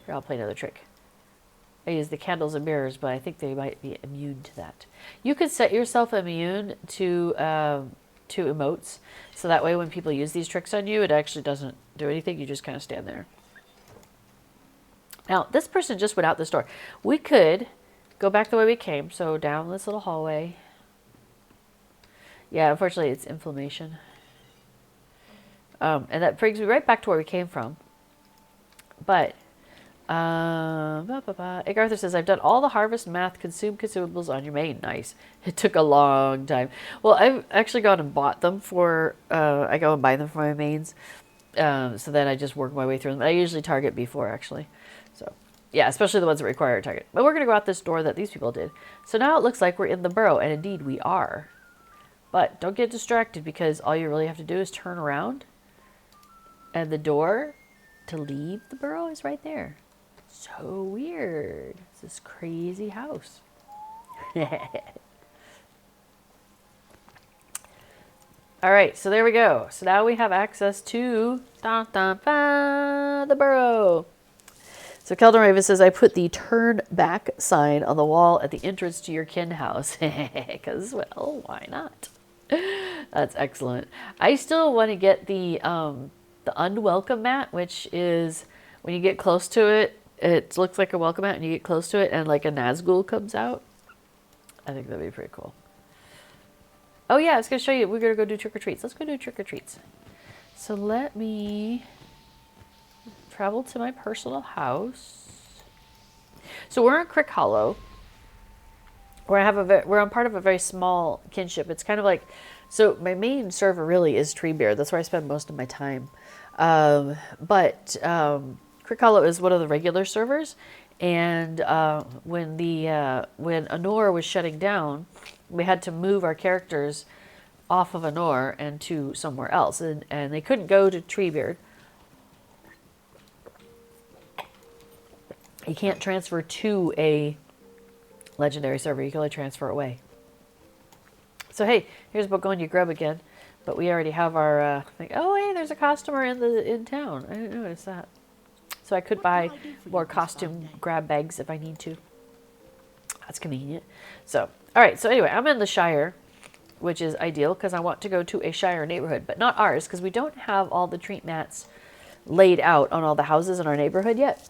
Here, I'll play another trick. I use the candles and mirrors, but I think they might be immune to that. You could set yourself immune to emotes, so that way when people use these tricks on you, it actually doesn't do anything. You just kind of stand there. Now, this person just went out this door. We could go back the way we came, so down this little hallway. Yeah, unfortunately, it's inflammation. And that brings me right back to where we came from. But, Egg Arthur says, I've done all the harvest, math, consumables on your main. Nice. It took a long time. Well, I've actually gone and bought them for, I go and buy them for my mains. So then I just work my way through them. I usually target before, actually. So, yeah, especially the ones that require a target. But we're going to go out this door that these people did. So now it looks like we're in the burrow, and indeed we are. But don't get distracted, because all you really have to do is turn around, and the door to leave the burrow is right there. So weird. It's this crazy house. All right, so there we go. So now we have access to the burrow. So Keldon Raven says, I put the turn back sign on the wall at the entrance to your kin house. Because, well, why not? That's excellent. I still want to get the unwelcome mat, which is when you get close to it, it looks like a welcome mat, and you get close to it, and like a Nazgul comes out. I think that'd be pretty cool. Oh yeah, I was going to show you. We're going to go do trick-or-treats. Let's go do trick-or-treats. So let me travel to my personal house. So we're in Crick Hollow. We're on part of a very small kinship. It's kind of like, so my main server really is Treebeard. That's where I spend most of my time. But Crick Hollow is one of the regular servers, and when Anor was shutting down, we had to move our characters off of Anor and to somewhere else, and they couldn't go to Treebeard. You can't transfer to a legendary server. You can only transfer away. So hey, here's Begonia Grub again, but we already have our thing. Oh hey, there's a costumer in town. I didn't notice that. So I could buy more costume grab bags if I need to. That's convenient. So all right. So anyway, I'm in the Shire, which is ideal because I want to go to a Shire neighborhood, but not ours because we don't have all the treat mats laid out on all the houses in our neighborhood yet.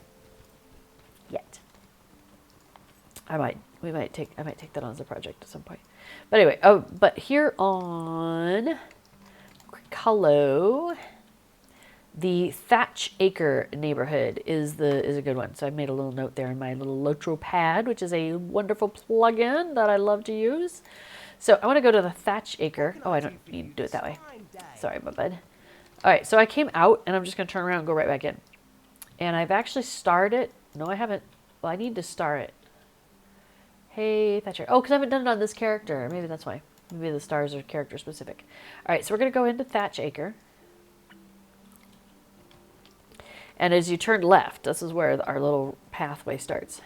I might take that on as a project at some point. But anyway, but here on Cricullo, the Thatch Acre neighborhood is a good one. So I made a little note there in my little Lotro pad, which is a wonderful plugin that I love to use. So I want to go to the Thatch Acre. Oh, I don't need to do it that way. Sorry, my bud. All right, so I came out, and I'm just going to turn around and go right back in. And I've actually starred it. No, I haven't. Well, I need to star it. Hey, Thatcher. Oh, because I haven't done it on this character. Maybe that's why. Maybe the stars are character specific. All right, so we're going to go into Thatch Acre. And as you turn left, this is where our little pathway starts.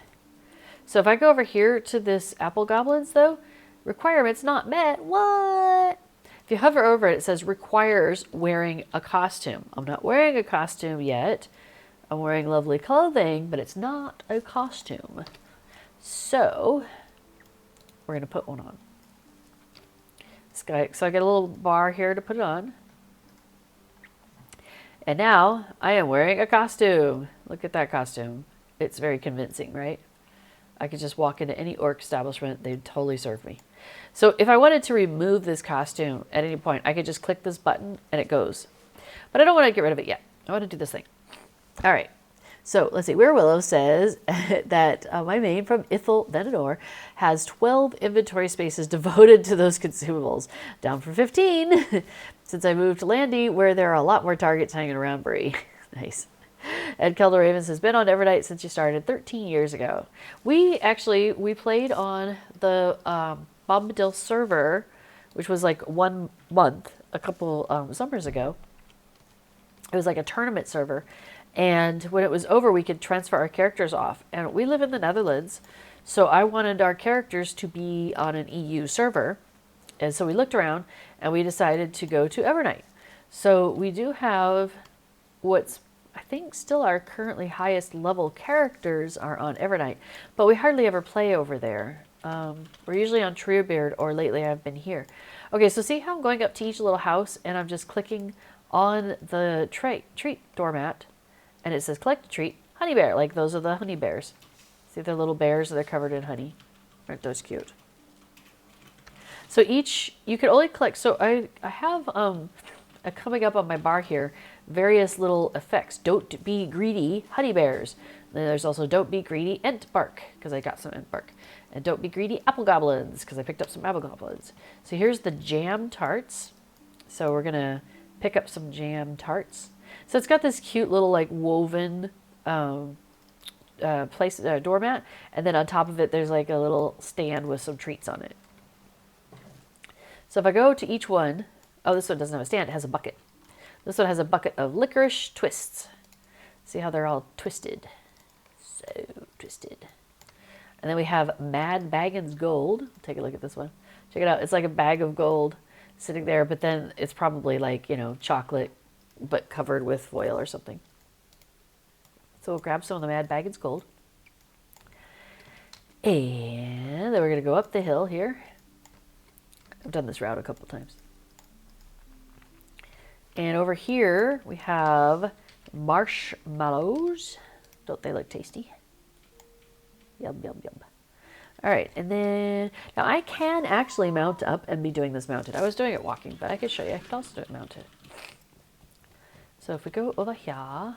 So if I go over here to this Apple Goblins, though, requirements not met. What? If you hover over it, it says requires wearing a costume. I'm not wearing a costume yet. I'm wearing lovely clothing, but it's not a costume. So we're going to put one on. So I get a little bar here to put it on. And now I am wearing a costume. Look at that costume. It's very convincing, right? I could just walk into any orc establishment. They'd totally serve me. So if I wanted to remove this costume at any point, I could just click this button and it goes. But I don't want to get rid of it yet. I want to do this thing. All right. So let's see. Where Willow says that my main from Ithel Venador has 12 inventory spaces devoted to those consumables, down from 15 since I moved to Landy, where there are a lot more targets hanging around Bree. Nice. Ed Kelder Ravens has been on Evernight since you started 13 years ago. We played on the Bombadil server, which was like 1 month, a couple summers ago. It was like a tournament server. And when it was over, we could transfer our characters off. And we live in the Netherlands, so I wanted our characters to be on an EU server. And so we looked around, and we decided to go to Evernight. So we do have what's, I think, still our currently highest level characters are on Evernight. But we hardly ever play over there. We're usually on Treebeard, or lately I've been here. Okay, so see how I'm going up to each little house, and I'm just clicking on the treat doormat. And it says collect a treat, honey bear. Like those are the honey bears. See, they're little bears, they're covered in honey. Aren't those cute? So each, you can only collect, so I have coming up on my bar here, various little effects. Don't be greedy, honey bears. Then there's also don't be greedy, ent bark, because I got some ent bark. And don't be greedy, apple goblins, because I picked up some apple goblins. So here's the jam tarts. So we're gonna pick up some jam tarts. So it's got this cute little like woven doormat, and then on top of it there's like a little stand with some treats on it. So if I go to each one, oh, this one doesn't have a stand, it has a bucket. This one has a bucket of licorice twists. See how they're all twisted? So twisted. And then we have Mad Baggins Gold. Take a look at this one. Check it out. It's like a bag of gold sitting there, but then it's probably like, you know, chocolate, but covered with foil or something. So we'll grab some of the Mad Baggins Gold. And then we're going to go up the hill here. I've done this route a couple times. And over here we have marshmallows. Don't they look tasty? Yum, yum, yum. All right, and then, now I can actually mount up and be doing this mounted. I was doing it walking, but I could show you. I could also do it mounted. So if we go over here,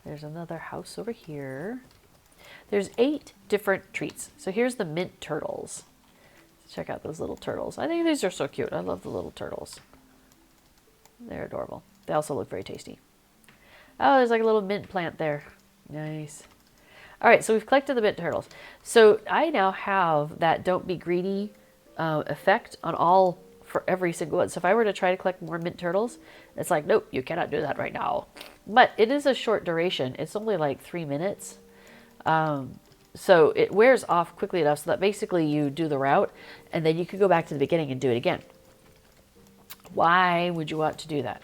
there's another house over here. There's 8 different treats. So here's the mint turtles. Check out those little turtles. I think these are so cute. I love the little turtles. They're adorable. They also look very tasty. Oh, there's like a little mint plant there. Nice. All right, so we've collected the mint turtles. So I now have that don't be greedy effect on all, for every single one. So if I were to try to collect more mint turtles, it's like, nope, you cannot do that right now. But it is a short duration. It's only like 3 minutes. So it wears off quickly enough so that basically you do the route and then you could go back to the beginning and do it again. Why would you want to do that?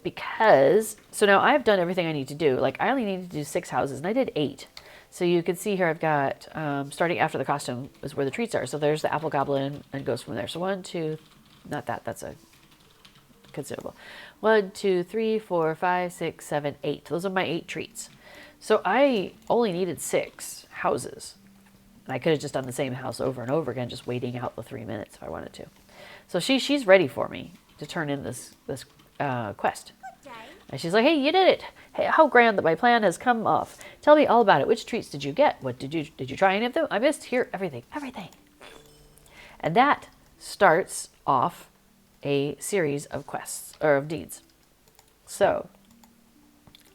Because, so now I've done everything I need to do. Like, I only needed to do 6 houses, and I did 8. So you can see here I've got, starting after the costume is where the treats are. So there's the apple goblin, and it goes from there. So 1, 2, not that, that's a consumable. 1, 2, 3, 4, 5, 6, 7, 8. Those are my 8 treats. So I only needed 6 houses. And I could have just done the same house over and over again, just waiting out the 3 minutes if I wanted to. So she's ready for me to turn in this quest. And she's like, hey, you did it. Hey, how grand that my plan has come off. Tell me all about it. Which treats did you get? What did you try any of them? I missed here everything. And that starts off a series of quests, or of deeds. So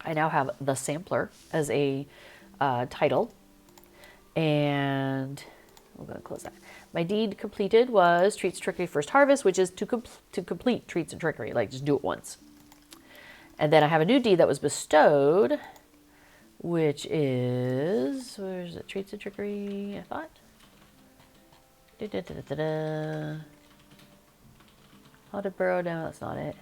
I now have the sampler as a title. And we're going to close that. My deed completed was Treats, Trickery, First Harvest, which is to complete Treats and Trickery, like just do it once. And then I have a new deed that was bestowed, which is, where is it? Treats and Trickery, I thought. Haunted Burrow, no, that's not it.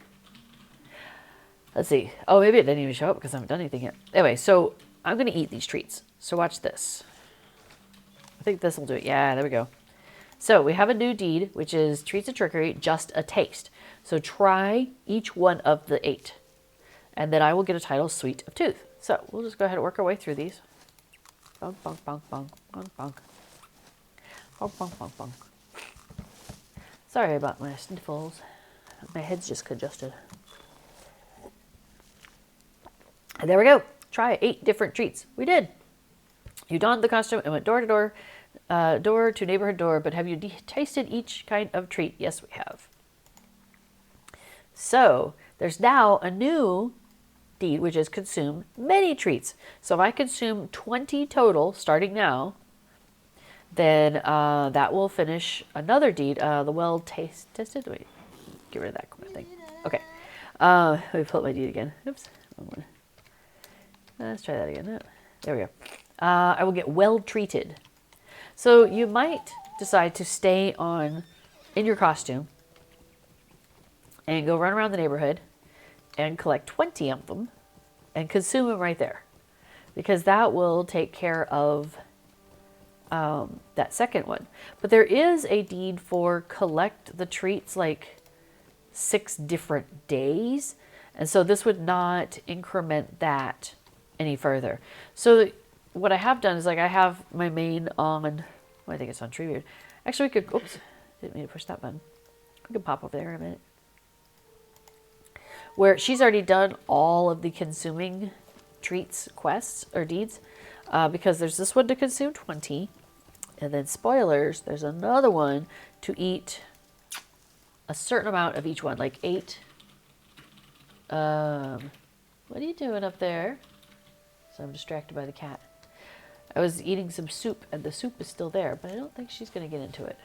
Let's see. Oh, maybe it didn't even show up because I haven't done anything yet. Anyway, so I'm going to eat these treats. So watch this. I think this will do it. Yeah, there we go. So we have a new deed, which is Treats and Trickery, just a taste. So try each one of the 8. And then I will get a title, Sweet of Tooth. So we'll just go ahead and work our way through these. Bonk, bonk, bonk, bonk, bonk, bonk. Bonk, bonk, bonk, bonk. Sorry about my sniffles. My head's just congested. And there we go. Try 8 different treats. We did. You donned the costume and went door to door, door to neighborhood door, but have you tasted each kind of treat? Yes, we have. So there's now a new deed, which is consume many treats. So if I consume 20 total starting now, then that will finish another deed, the well tested. Wait, get rid of that thing. Okay, let me pull up my deed again. Oops. Let's try that again. No. There we go. I will get well treated. So you might decide to stay on in your costume and go run around the neighborhood and collect 20 of them and consume them right there, because that will take care of that second one. But there is a deed for collect the treats like 6 different days, and so this would not increment that any further. So what I have done is, like, I have my main on, well, I think it's on Treebeard. Actually, we could, oops, didn't mean to push that button. We could pop over there in a minute. Where she's already done all of the consuming treats quests or deeds, because there's this one to consume 20, and then spoilers, there's another one to eat a certain amount of each one, like 8. What are you doing up there? So I'm distracted by the cat. I was eating some soup, and the soup is still there, but I don't think she's going to get into it.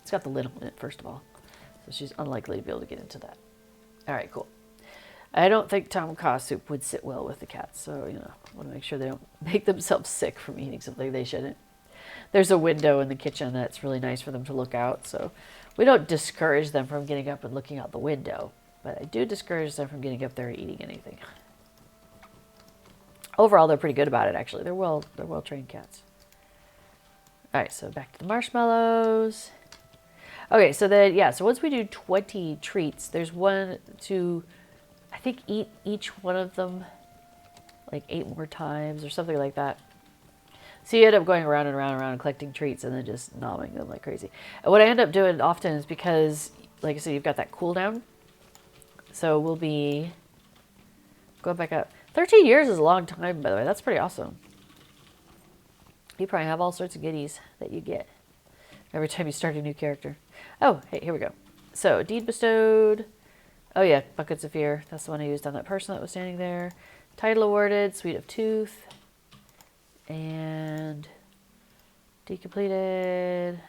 It's got the lid on it, first of all, so she's unlikely to be able to get into that. All right, cool. I don't think Tom Kha soup would sit well with the cats, so, you know, I want to make sure they don't make themselves sick from eating something they shouldn't. There's a window in the kitchen that's really nice for them to look out, so we don't discourage them from getting up and looking out the window, but I do discourage them from getting up there and eating anything. Overall, they're pretty good about it, actually. They're well-trained cats. All right, so back to the marshmallows. Okay, so then, yeah, so once we do 20 treats, there's one to, I think, eat each one of them like 8 more times or something like that. So you end up going around and around and around and collecting treats and then just nomming them like crazy. And what I end up doing often is, because, like I said, you've got that cooldown. So we'll be going back up. 13 years is a long time, by the way. That's pretty awesome. You probably have all sorts of goodies that you get every time you start a new character. Oh, hey, here we go. So, deed bestowed. Oh, yeah, Buckets of Fear. That's the one I used on that person that was standing there. Title awarded, Sweet of Tooth. And deed completed.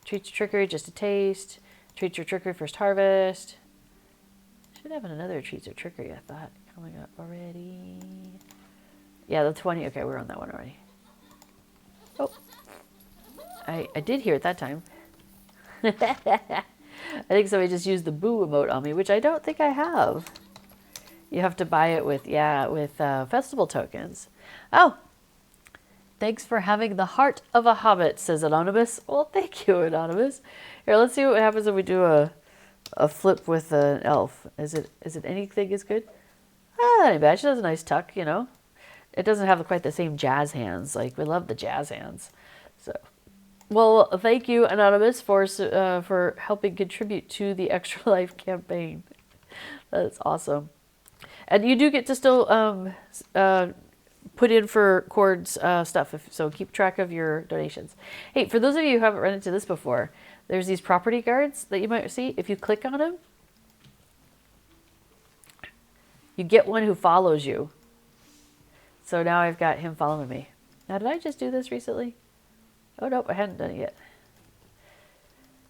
Treats or Trickery, just a taste. Treats or Trickery, First Harvest. Should have another Treats or Trickery, I thought. Coming up already. Yeah, the 20. Okay, we're on that one already. Oh, I did hear it that time. I think somebody just used the boo emote on me, which I don't think I have. You have to buy it with, festival tokens. Oh, thanks for having the heart of a hobbit, says Anonymous. Well, thank you, Anonymous. Here, let's see what happens if we do a flip with an elf. Is it anything as good? Ah, that ain't bad. She does a nice tuck, you know. It doesn't have quite the same jazz hands. Like, we love the jazz hands. So, well, thank you, Anonymous, for helping contribute to the Extra Life campaign. That's awesome. And you do get to still put in for Chord's stuff, so keep track of your donations. Hey, for those of you who haven't run into this before, there's these property guards that you might see. If you click on them, you get one who follows you. So now I've got him following me. Now, did I just do this recently? Oh, nope, I hadn't done it yet.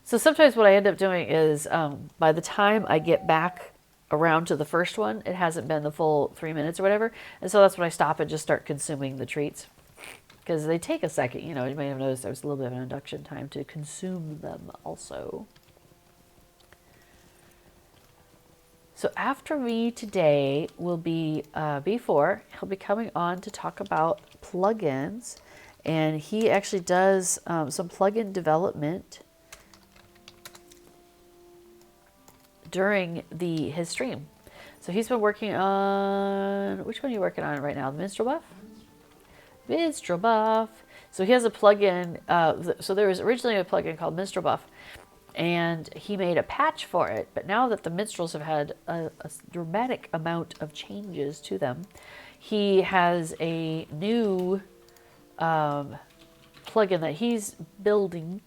So sometimes what I end up doing is by the time I get back around to the first one, it hasn't been the full 3 minutes or whatever. And so that's when I stop and just start consuming the treats. Because they take a second. You know, you may have noticed there was a little bit of an induction time to consume them also. So after me today will be B4. He'll be coming on to talk about plugins. And he actually does some plugin development during his stream. So he's been working on, which one are you working on right now? The Minstrel Buff? Minstrel Buff. So he has a plugin. So there was originally a plugin called Minstrel Buff, and he made a patch for it. But now that the minstrels have had a dramatic amount of changes to them, he has a new plugin that he's building,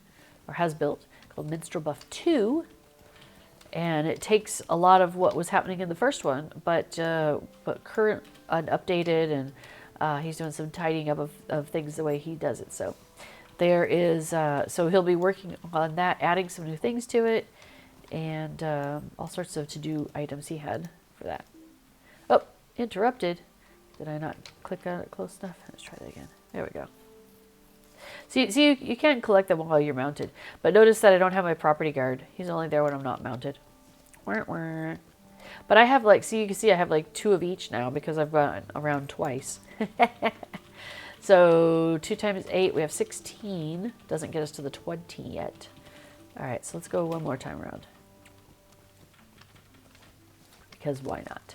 or has built, called Minstrel Buff 2. And it takes a lot of what was happening in the first one, but current and updated, and he's doing some tidying up of things the way he does it. So there is, so he'll be working on that, adding some new things to it, and all sorts of to-do items he had for that. Oh, interrupted. Did I not click on it close enough? Let's try that again. There we go. See, you can collect them while you're mounted. But notice that I don't have my property guard. He's only there when I'm not mounted. But I have like, you can see I have like 2 of each now because I've gone around twice. So 2 times 8, we have 16. Doesn't get us to the 20 yet. All right, so let's go one more time around. Because why not?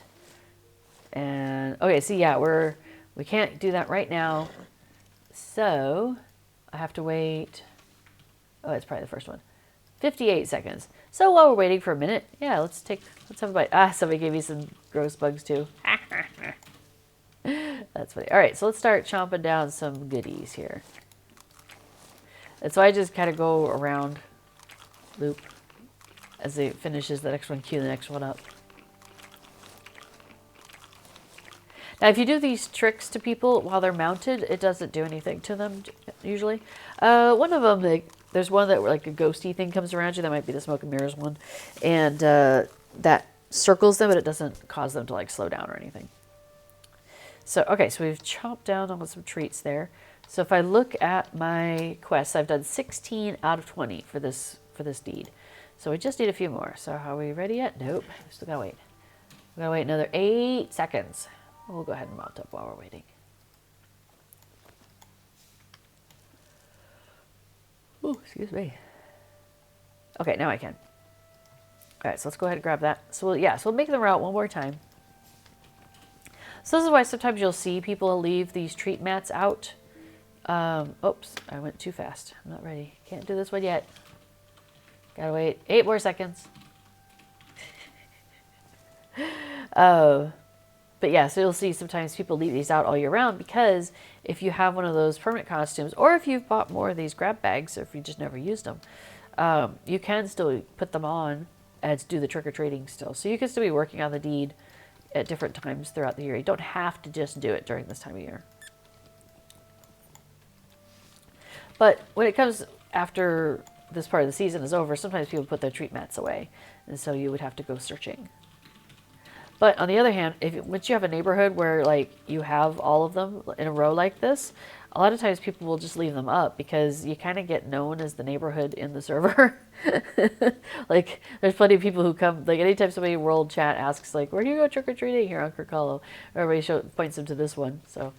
And, okay, see, yeah, we can't do that right now. So I have to wait. Oh, it's probably the first one. 58 seconds. So while we're waiting for a minute, yeah, let's have a bite. Ah, somebody gave me some gross bugs too. That's funny. All right, so let's start chomping down some goodies here. And so I just kind of go around, loop, as it finishes the next one, cue the next one up. Now, if you do these tricks to people while they're mounted, it doesn't do anything to them, usually. One of them, there's one that like a ghosty thing comes around you. That might be the smoke and mirrors one. And that circles them, but it doesn't cause them to like slow down or anything. So, okay, so we've chopped down on some treats there. So if I look at my quests, I've done 16 out of 20 for this deed. So we just need a few more. So are we ready yet? Nope. We still gotta wait. We gotta wait another 8 seconds. We'll go ahead and mount up while we're waiting. Oh, excuse me. Okay, now I can. All right, so let's go ahead and grab that. So we'll make the route one more time. So this is why sometimes you'll see people leave these treat mats out. Oops, I went too fast. I'm not ready. Can't do this one yet. Gotta wait 8 more seconds. But yeah, so you'll see sometimes people leave these out all year round because if you have one of those permanent costumes, or if you've bought more of these grab bags, or if you just never used them, you can still put them on and do the trick-or-treating still. So you can still be working on the deed at different times throughout the year. You don't have to just do it during this time of year. But when it comes after this part of the season is over, sometimes people put their treat mats away, and so you would have to go searching. But on the other hand, once you have a neighborhood where like you have all of them in a row like this, a lot of times people will just leave them up because you kind of get known as the neighborhood in the server. Like there's plenty of people who come, like anytime somebody in world chat asks like, where do you go trick-or-treating here on Kirk Hollow? Everybody points them to this one. So,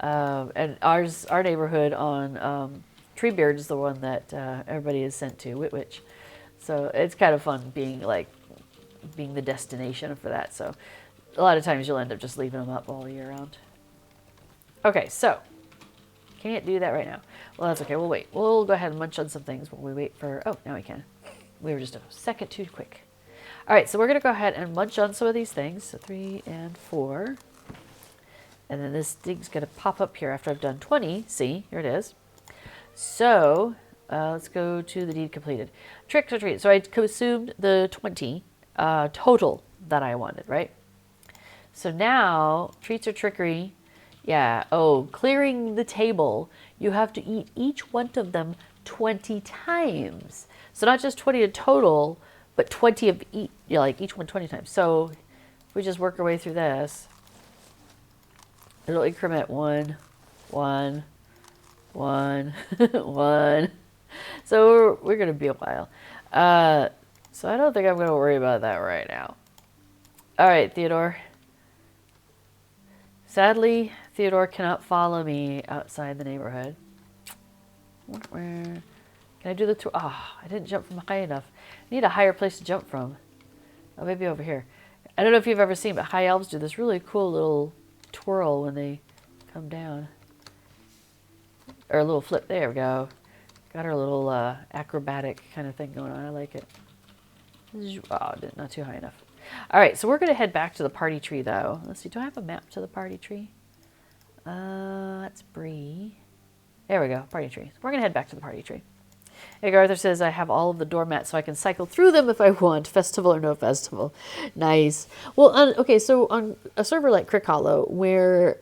and our neighborhood on Treebeard is the one that everybody is sent to, Whitwich. So it's kind of fun being the destination for that. So a lot of times you'll end up just leaving them up all year round. Okay, so can't do that right now. Well, that's okay. We'll wait. We'll go ahead and munch on some things while we wait for... Oh, now we can. We were just a second too quick. All right, so we're going to go ahead and munch on some of these things. So 3 and 4. And then this thing's going to pop up here after I've done 20. See, here it is. So let's go to the deed completed. Trick or treat. So I consumed the 20 total that I wanted, right? So now, treats or trickery... Yeah, clearing the table. You have to eat each one of them 20 times. So not just 20 in total, but 20 of each, like each one 20 times. So if we just work our way through this, it'll increment 1, 1, 1, 1. So we're going to be a while. So I don't think I'm going to worry about that right now. All right, Theodore. Sadly, Theodore cannot follow me outside the neighborhood. Can I do the tour? I didn't jump from high enough. I need a higher place to jump from. Oh, maybe over here. I don't know if you've ever seen, but high elves do this really cool little twirl when they come down. Or a little flip. There we go. Got our little acrobatic kind of thing going on. I like it. Oh, not too high enough. All right, so we're going to head back to the party tree, though. Let's see. Do I have a map to the party tree? That's Bree. There we go. Party tree. So we're going to head back to the party tree. Hey, Arthur says I have all of the doormats so I can cycle through them if I want, festival or no festival. Nice. Well, okay, so on a server like Crick Hollow, where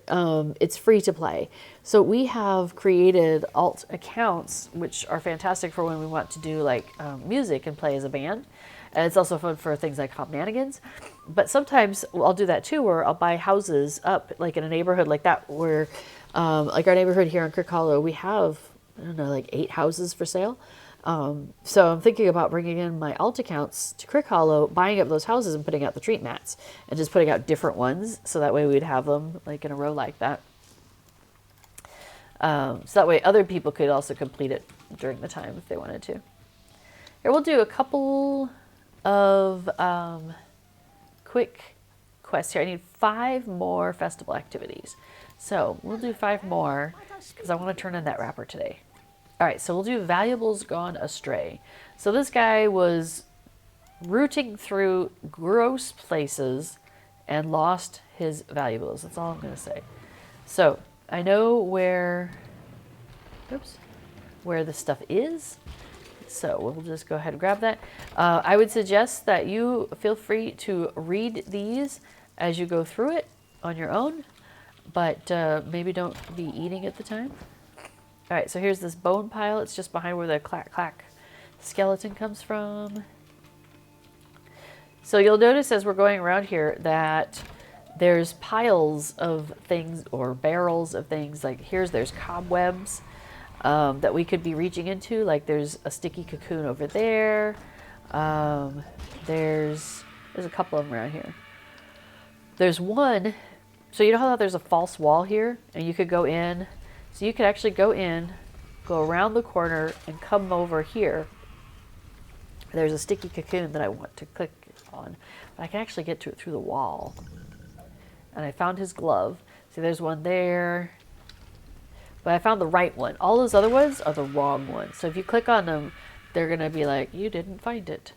it's free to play, so we have created alt accounts, which are fantastic for when we want to do like music and play as a band. And it's also fun for things like Hopmanigans. But sometimes I'll do that too, where I'll buy houses up, like in a neighborhood like that, where, like our neighborhood here in Crick Hollow, we have, I don't know, like 8 houses for sale. So I'm thinking about bringing in my alt accounts to Crick Hollow, buying up those houses and putting out the treat mats, and just putting out different ones, so that way we'd have them like in a row like that. So that way other people could also complete it during the time if they wanted to. Here, we'll do a couple of quick quests here. I need 5 more festival activities. So we'll do 5 more because I want to turn in that wrapper today. All right, so we'll do Valuables Gone Astray. So this guy was rooting through gross places and lost his valuables. That's all I'm going to say. So I know where the stuff is. So we'll just go ahead and grab that. I would suggest that you feel free to read these as you go through it on your own, but maybe don't be eating at the time. All right, so here's this bone pile. It's just behind where the clack skeleton comes from. So you'll notice as we're going around here that there's piles of things or barrels of things. Like there's cobwebs that we could be reaching into. Like there's a sticky cocoon over there. There's a couple of them around here. There's one. So you know how there's a false wall here, and you could go in. So you could actually go in, go around the corner, and come over here. There's a sticky cocoon that I want to click on, but I can actually get to it through the wall. And I found his glove. See, there's one there. But I found the right one. All those other ones are the wrong ones. So if you click on them, they're going to be like, you didn't find it.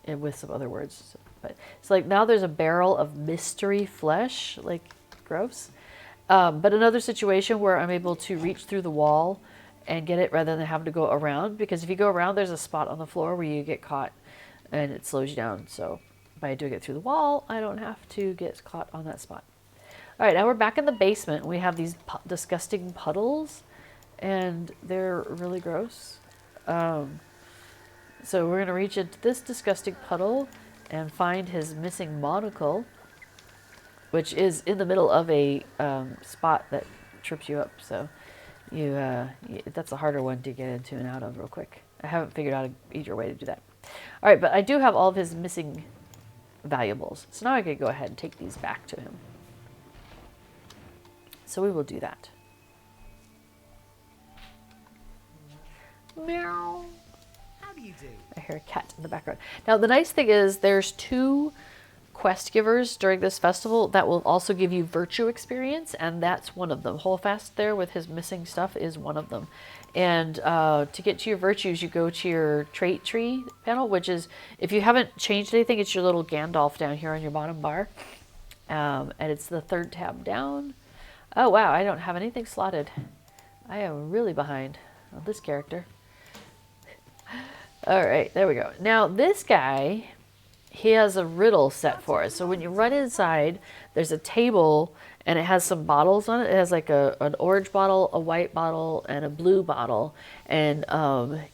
And with some other words. But it's like now there's a barrel of mystery flesh. Like, gross. But another situation where I'm able to reach through the wall and get it rather than having to go around. Because if you go around, there's a spot on the floor where you get caught and it slows you down. So by doing it through the wall, I don't have to get caught on that spot. All right, now we're back in the basement. We have these disgusting puddles, and they're really gross. So we're going to reach into this disgusting puddle and find his missing monocle. which is in the middle of a spot that trips you up. So that's a harder one to get into and out of real quick. I haven't figured out an easier way to do that. All right, but I do have all of his missing valuables. So now I could go ahead and take these back to him. So we will do that. Meow. How do you do? I hear a cat in the background. Now, the nice thing is there's 2 quest givers during this festival that will also give you virtue experience, and that's one of them. Holfast there with his missing stuff is one of them. And to get to your virtues, you go to your trait tree panel, which is, if you haven't changed anything, it's your little Gandalf down here on your bottom bar. And it's the 3rd tab down. Oh, wow, I don't have anything slotted. I am really behind on this character. All right, there we go. Now, this guy, he has a riddle set for us. So when you run inside, there's a table, and it has some bottles on it. It has like an orange bottle, a white bottle, and a blue bottle. And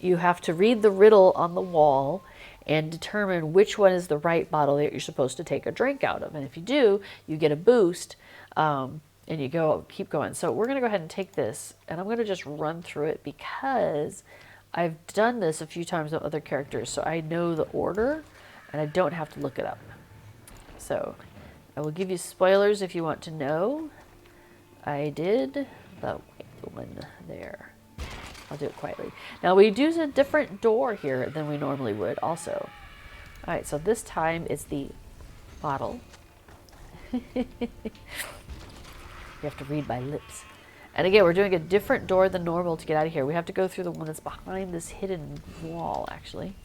you have to read the riddle on the wall and determine which one is the right bottle that you're supposed to take a drink out of. And if you do, you get a boost, and you keep going. So we're going to go ahead and take this, and I'm going to just run through it because I've done this a few times with other characters, so I know the order, and I don't have to look it up. So I will give you spoilers if you want to know. I did the white one there. I'll do it quietly. Now we use a different door here than we normally would also. All right, so this time it's the bottle. You have to read by lips. And again, we're doing a different door than normal to get out of here. We have to go through the one that's behind this hidden wall, actually.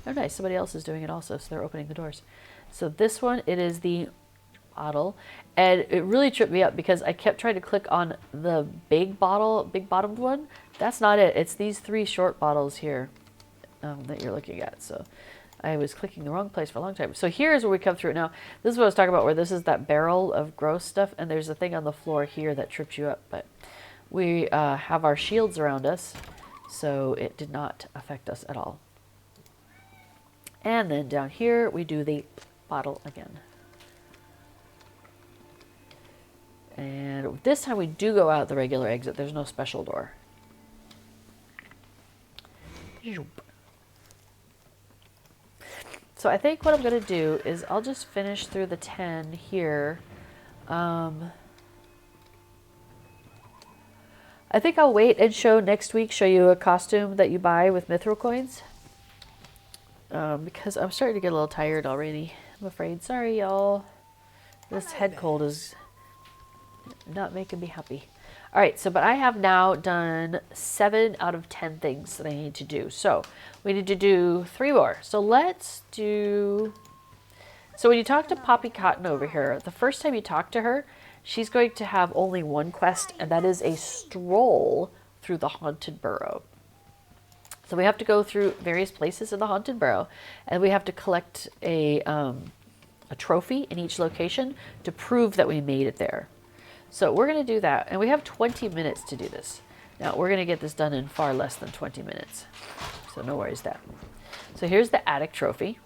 Oh, nice. Somebody else is doing it also, so they're opening the doors. So this one, it is the bottle. And it really tripped me up because I kept trying to click on the big bottle, big bottomed one. That's not it. It's these 3 short bottles here that you're looking at. So I was clicking the wrong place for a long time. So here's where we come through. Now, this is what I was talking about, where this is that barrel of gross stuff, and there's a thing on the floor here that trips you up. But we have our shields around us, so it did not affect us at all. And then down here, we do the bottle again. And this time we do go out the regular exit. There's no special door. So I think what I'm going to do is I'll just finish through the 10 here. I think I'll wait and show next week, show you a costume that you buy with Mithril coins. Because I'm starting to get a little tired already, I'm afraid. Sorry, y'all. This head cold is not making me happy. All right, so, but I have now done 7 out of 10 things that I need to do. So we need to do 3 more. So let's do, so when you talk to Poppy Cotton over here, the first time you talk to her, she's going to have only one quest, and that is a stroll through the Haunted Burrow. So we have to go through various places in the Haunted Burrow, and we have to collect a trophy in each location to prove that we made it there. So we're going to do that, and we have 20 minutes to do this. Now, we're going to get this done in far less than 20 minutes, so no worries there. So here's the attic trophy.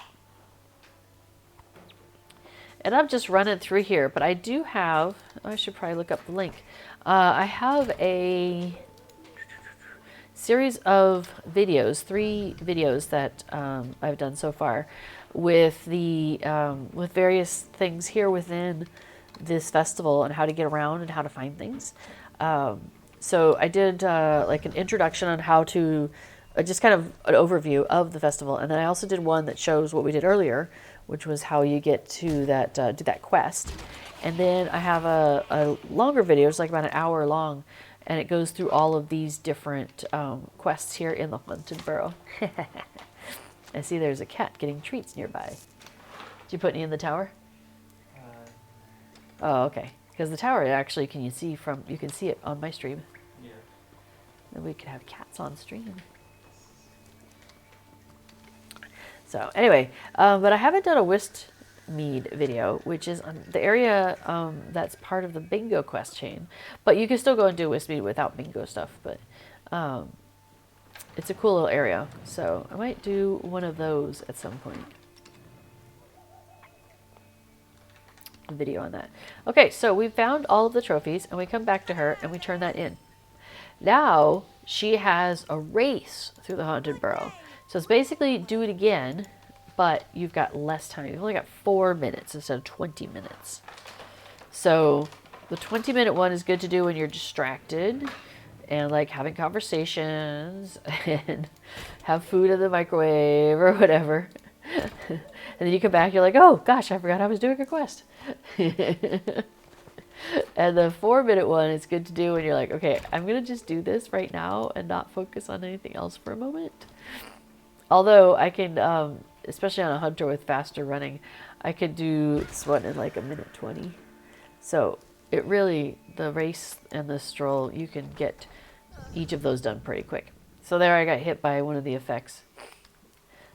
And I'm just running through here, but I do have, I should probably look up the link. I have a series of videos, 3 videos that I've done so far with the with various things here within this festival and how to get around and how to find things. So I did like an introduction on how to, just kind of an overview of the festival, and then I also did one that shows what we did earlier, which was how you get to that do that quest. And then I have a longer video, it's like about an hour long, and it goes through all of these different quests here in the Haunted Burrow. I see there's a cat getting treats nearby. Did you put any in the tower? Oh, okay. Because the tower actually, you can see it on my stream. Yeah. And we could have cats on stream. So anyway, but I haven't done a Wistmead video, which is the area that's part of the bingo quest chain. But you can still go and do Wistmead without bingo stuff, but it's a cool little area. So I might do one of those at some point. the video on that. Okay, so we found all of the trophies, and we come back to her, and we turn that in. Now, she has a race through the Haunted Burrow. So it's basically do it again, but you've got less time. You've only got 4 minutes instead of 20 minutes. So the 20-minute one is good to do when you're distracted and like having conversations and have food in the microwave or whatever. And then you come back, you're like, oh gosh, I forgot I was doing a quest. And the 4-minute one is good to do when you're like, okay, I'm going to just do this right now and not focus on anything else for a moment. Although I can, especially on a hunter with faster running, I could do this one in like 1:20. So it really, the race and the stroll, you can get each of those done pretty quick. So there I got hit by one of the effects.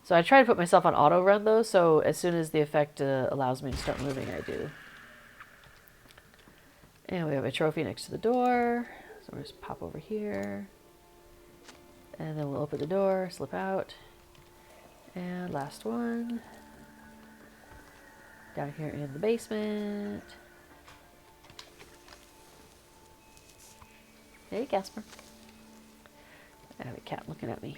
So I try to put myself on auto run though, so as soon as the effect allows me to start moving, I do. And we have a trophy next to the door. So we'll just pop over here. And then we'll open the door, slip out. And last one. Down here in the basement. Hey, Casper. I have a cat looking at me.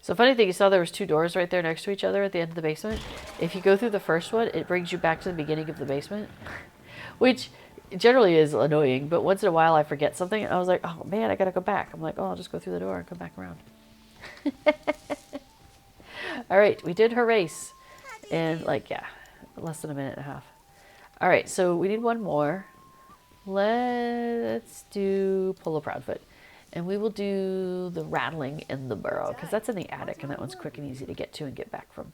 So funny thing, you saw there was 2 doors right there next to each other at the end of the basement. If you go through the first one, it brings you back to the beginning of the basement. Which generally is annoying, but once in a while I forget something and I was like, oh man, I gotta go back. I'm like, oh, I'll just go through the door and come back around. All right, we did her race in like, yeah, less than 1.5 minutes. All right, so we need one more. Let's do Polo Proudfoot. And we will do the rattling in the burrow because that's in the attic and that one's quick and easy to get to and get back from.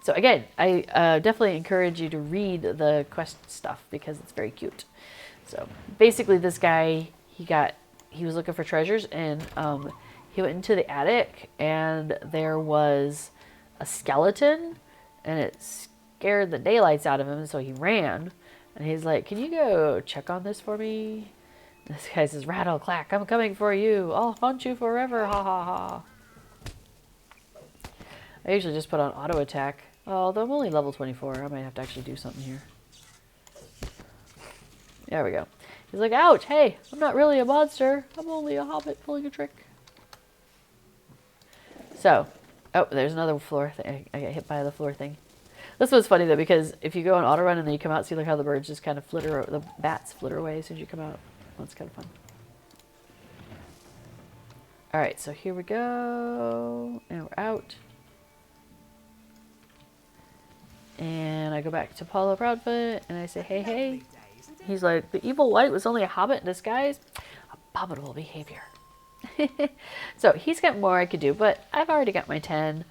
So again, I definitely encourage you to read the quest stuff because it's very cute. So basically this guy, he was looking for treasures and he went into the attic and there was a skeleton and it scared the daylights out of him. So he ran and he's like, can you go check on this for me? And this guy says, rattle clack, I'm coming for you. I'll haunt you forever. Ha ha ha. I usually just put on auto attack. Although I'm only level 24, I might have to actually do something here. There we go. He's like, ouch, hey, I'm not really a monster. I'm only a hobbit pulling a trick. So, oh, there's another floor thing. I got hit by the floor thing. This was funny though, because if you go on auto run and then you come out, see like how the birds just kind of flitter, the bats flitter away as soon as you come out. That's kind of fun. All right, so here we go. And we're out. And I go back to Paulo Proudfoot and I say, hey, hey. He's like, the evil white was only a hobbit in disguise. Abominable behavior. So he's got more I could do, but I've already got my 10.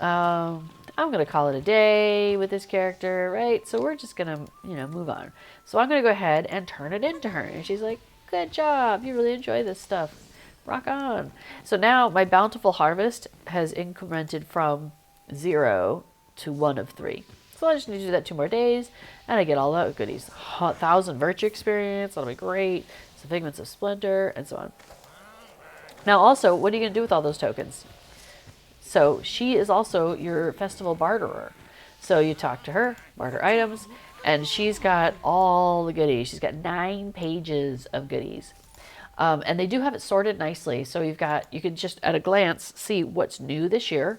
I'm going to call it a day with this character, right? So we're just going to, move on. So I'm going to go ahead and turn it into her. And she's like, good job. You really enjoy this stuff. Rock on. So now my bountiful harvest has incremented from 0 to 1 of 3. So I just need to do that 2 more days, and I get all that goodies. 1,000 virtue experience, that'll be great. Some figments of splendor, and so on. Now also, what are you going to do with all those tokens? So she is also your festival barterer. So you talk to her, barter items, and she's got all the goodies. She's got 9 pages of goodies. And they do have it sorted nicely. So you can just at a glance see what's new this year.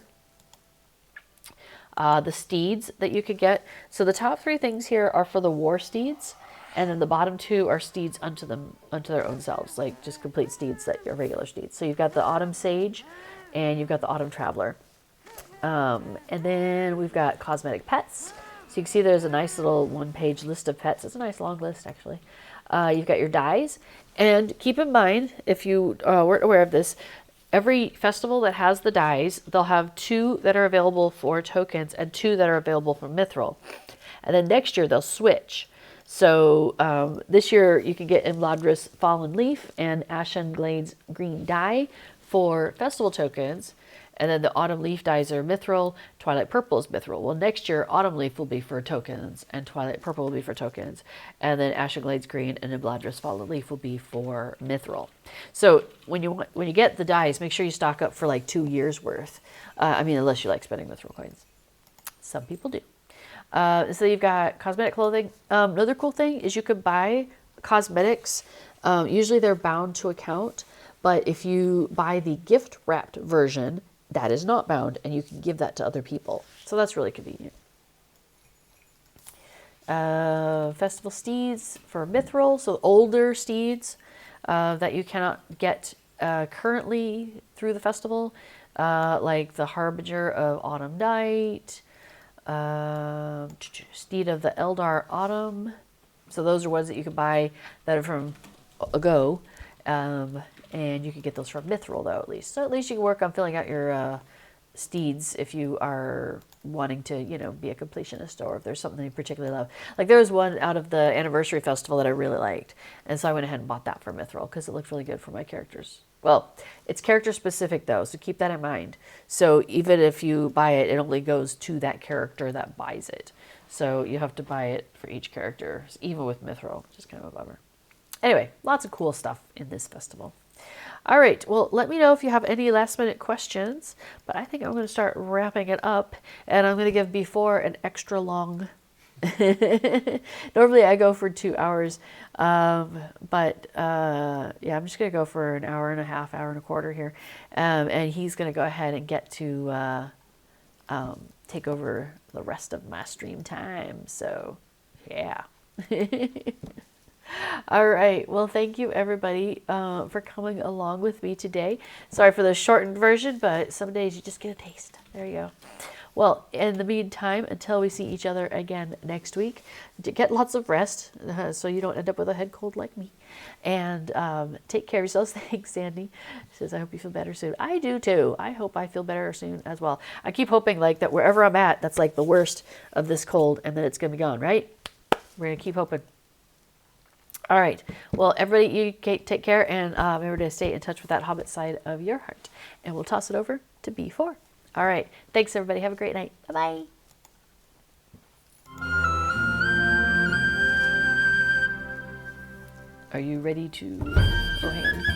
The steeds that you could get. So the top 3 things here are for the war steeds, and then the bottom 2 are steeds unto their own selves, like just complete steeds that are regular steeds. So you've got the Autumn Sage, and you've got the Autumn Traveler. And then we've got cosmetic pets. So you can see there's a nice little 1-page list of pets. It's a nice long list, actually. You've got your dyes, and keep in mind, if you weren't aware of this, every festival that has the dyes, they'll have 2 that are available for tokens and 2 that are available for mithril. And then next year they'll switch. So this year you can get Imladris Fallen Leaf and Ashen Glades Green Dye for festival tokens. And then the Autumn Leaf dyes are mithril, Twilight Purple is mithril. Well, next year Autumn Leaf will be for tokens and Twilight Purple will be for tokens. And then Ashen Glades Green and Imladris Fallen Leaf will be for mithril. So when you get the dyes, make sure you stock up for like 2 years worth. Unless you like spending mithril coins. Some people do. So you've got cosmetic clothing. Another cool thing is you could buy cosmetics. Usually they're bound to account, but if you buy the gift wrapped version, that is not bound, and you can give that to other people. So that's really convenient. Festival steeds for mithril, so older steeds that you cannot get currently through the festival, like the Harbinger of Autumn Night, Steed of the Eldar Autumn. So those are ones that you can buy that are from ago, and you can get those from mithril though, at least. So at least you can work on filling out your steeds if you are wanting to, be a completionist, or if there's something you particularly love. Like there was one out of the anniversary festival that I really liked, and so I went ahead and bought that for mithril because it looked really good for my characters. Well, it's character specific though, so keep that in mind. So even if you buy it, it only goes to that character that buys it. So you have to buy it for each character, even with mithril, which is kind of a bummer. Anyway, lots of cool stuff in this festival. All right, well, let me know if you have any last minute questions, but I think I'm going to start wrapping it up, and I'm going to give before an extra long. Normally I go for 2 hours, but yeah, I'm just going to go for an hour and a half, hour and a quarter here, and he's going to go ahead and get to take over the rest of my stream time, so yeah. All right. Well, thank you everybody for coming along with me today. Sorry for the shortened version, but some days you just get a taste. There you go. Well, in the meantime, until we see each other again next week, get lots of rest so you don't end up with a head cold like me. And take care of yourselves. Thanks, Sandy. She says, I hope you feel better soon. I do too. I hope I feel better soon as well. I keep hoping like that wherever I'm at, that's like the worst of this cold, and then it's going to be gone, right? We're going to keep hoping. All right. Well, everybody, you take care, and remember to stay in touch with that Hobbit side of your heart. And we'll toss it over to B4. All right. Thanks, everybody. Have a great night. Bye-bye. Are you ready to... Oh, hang on.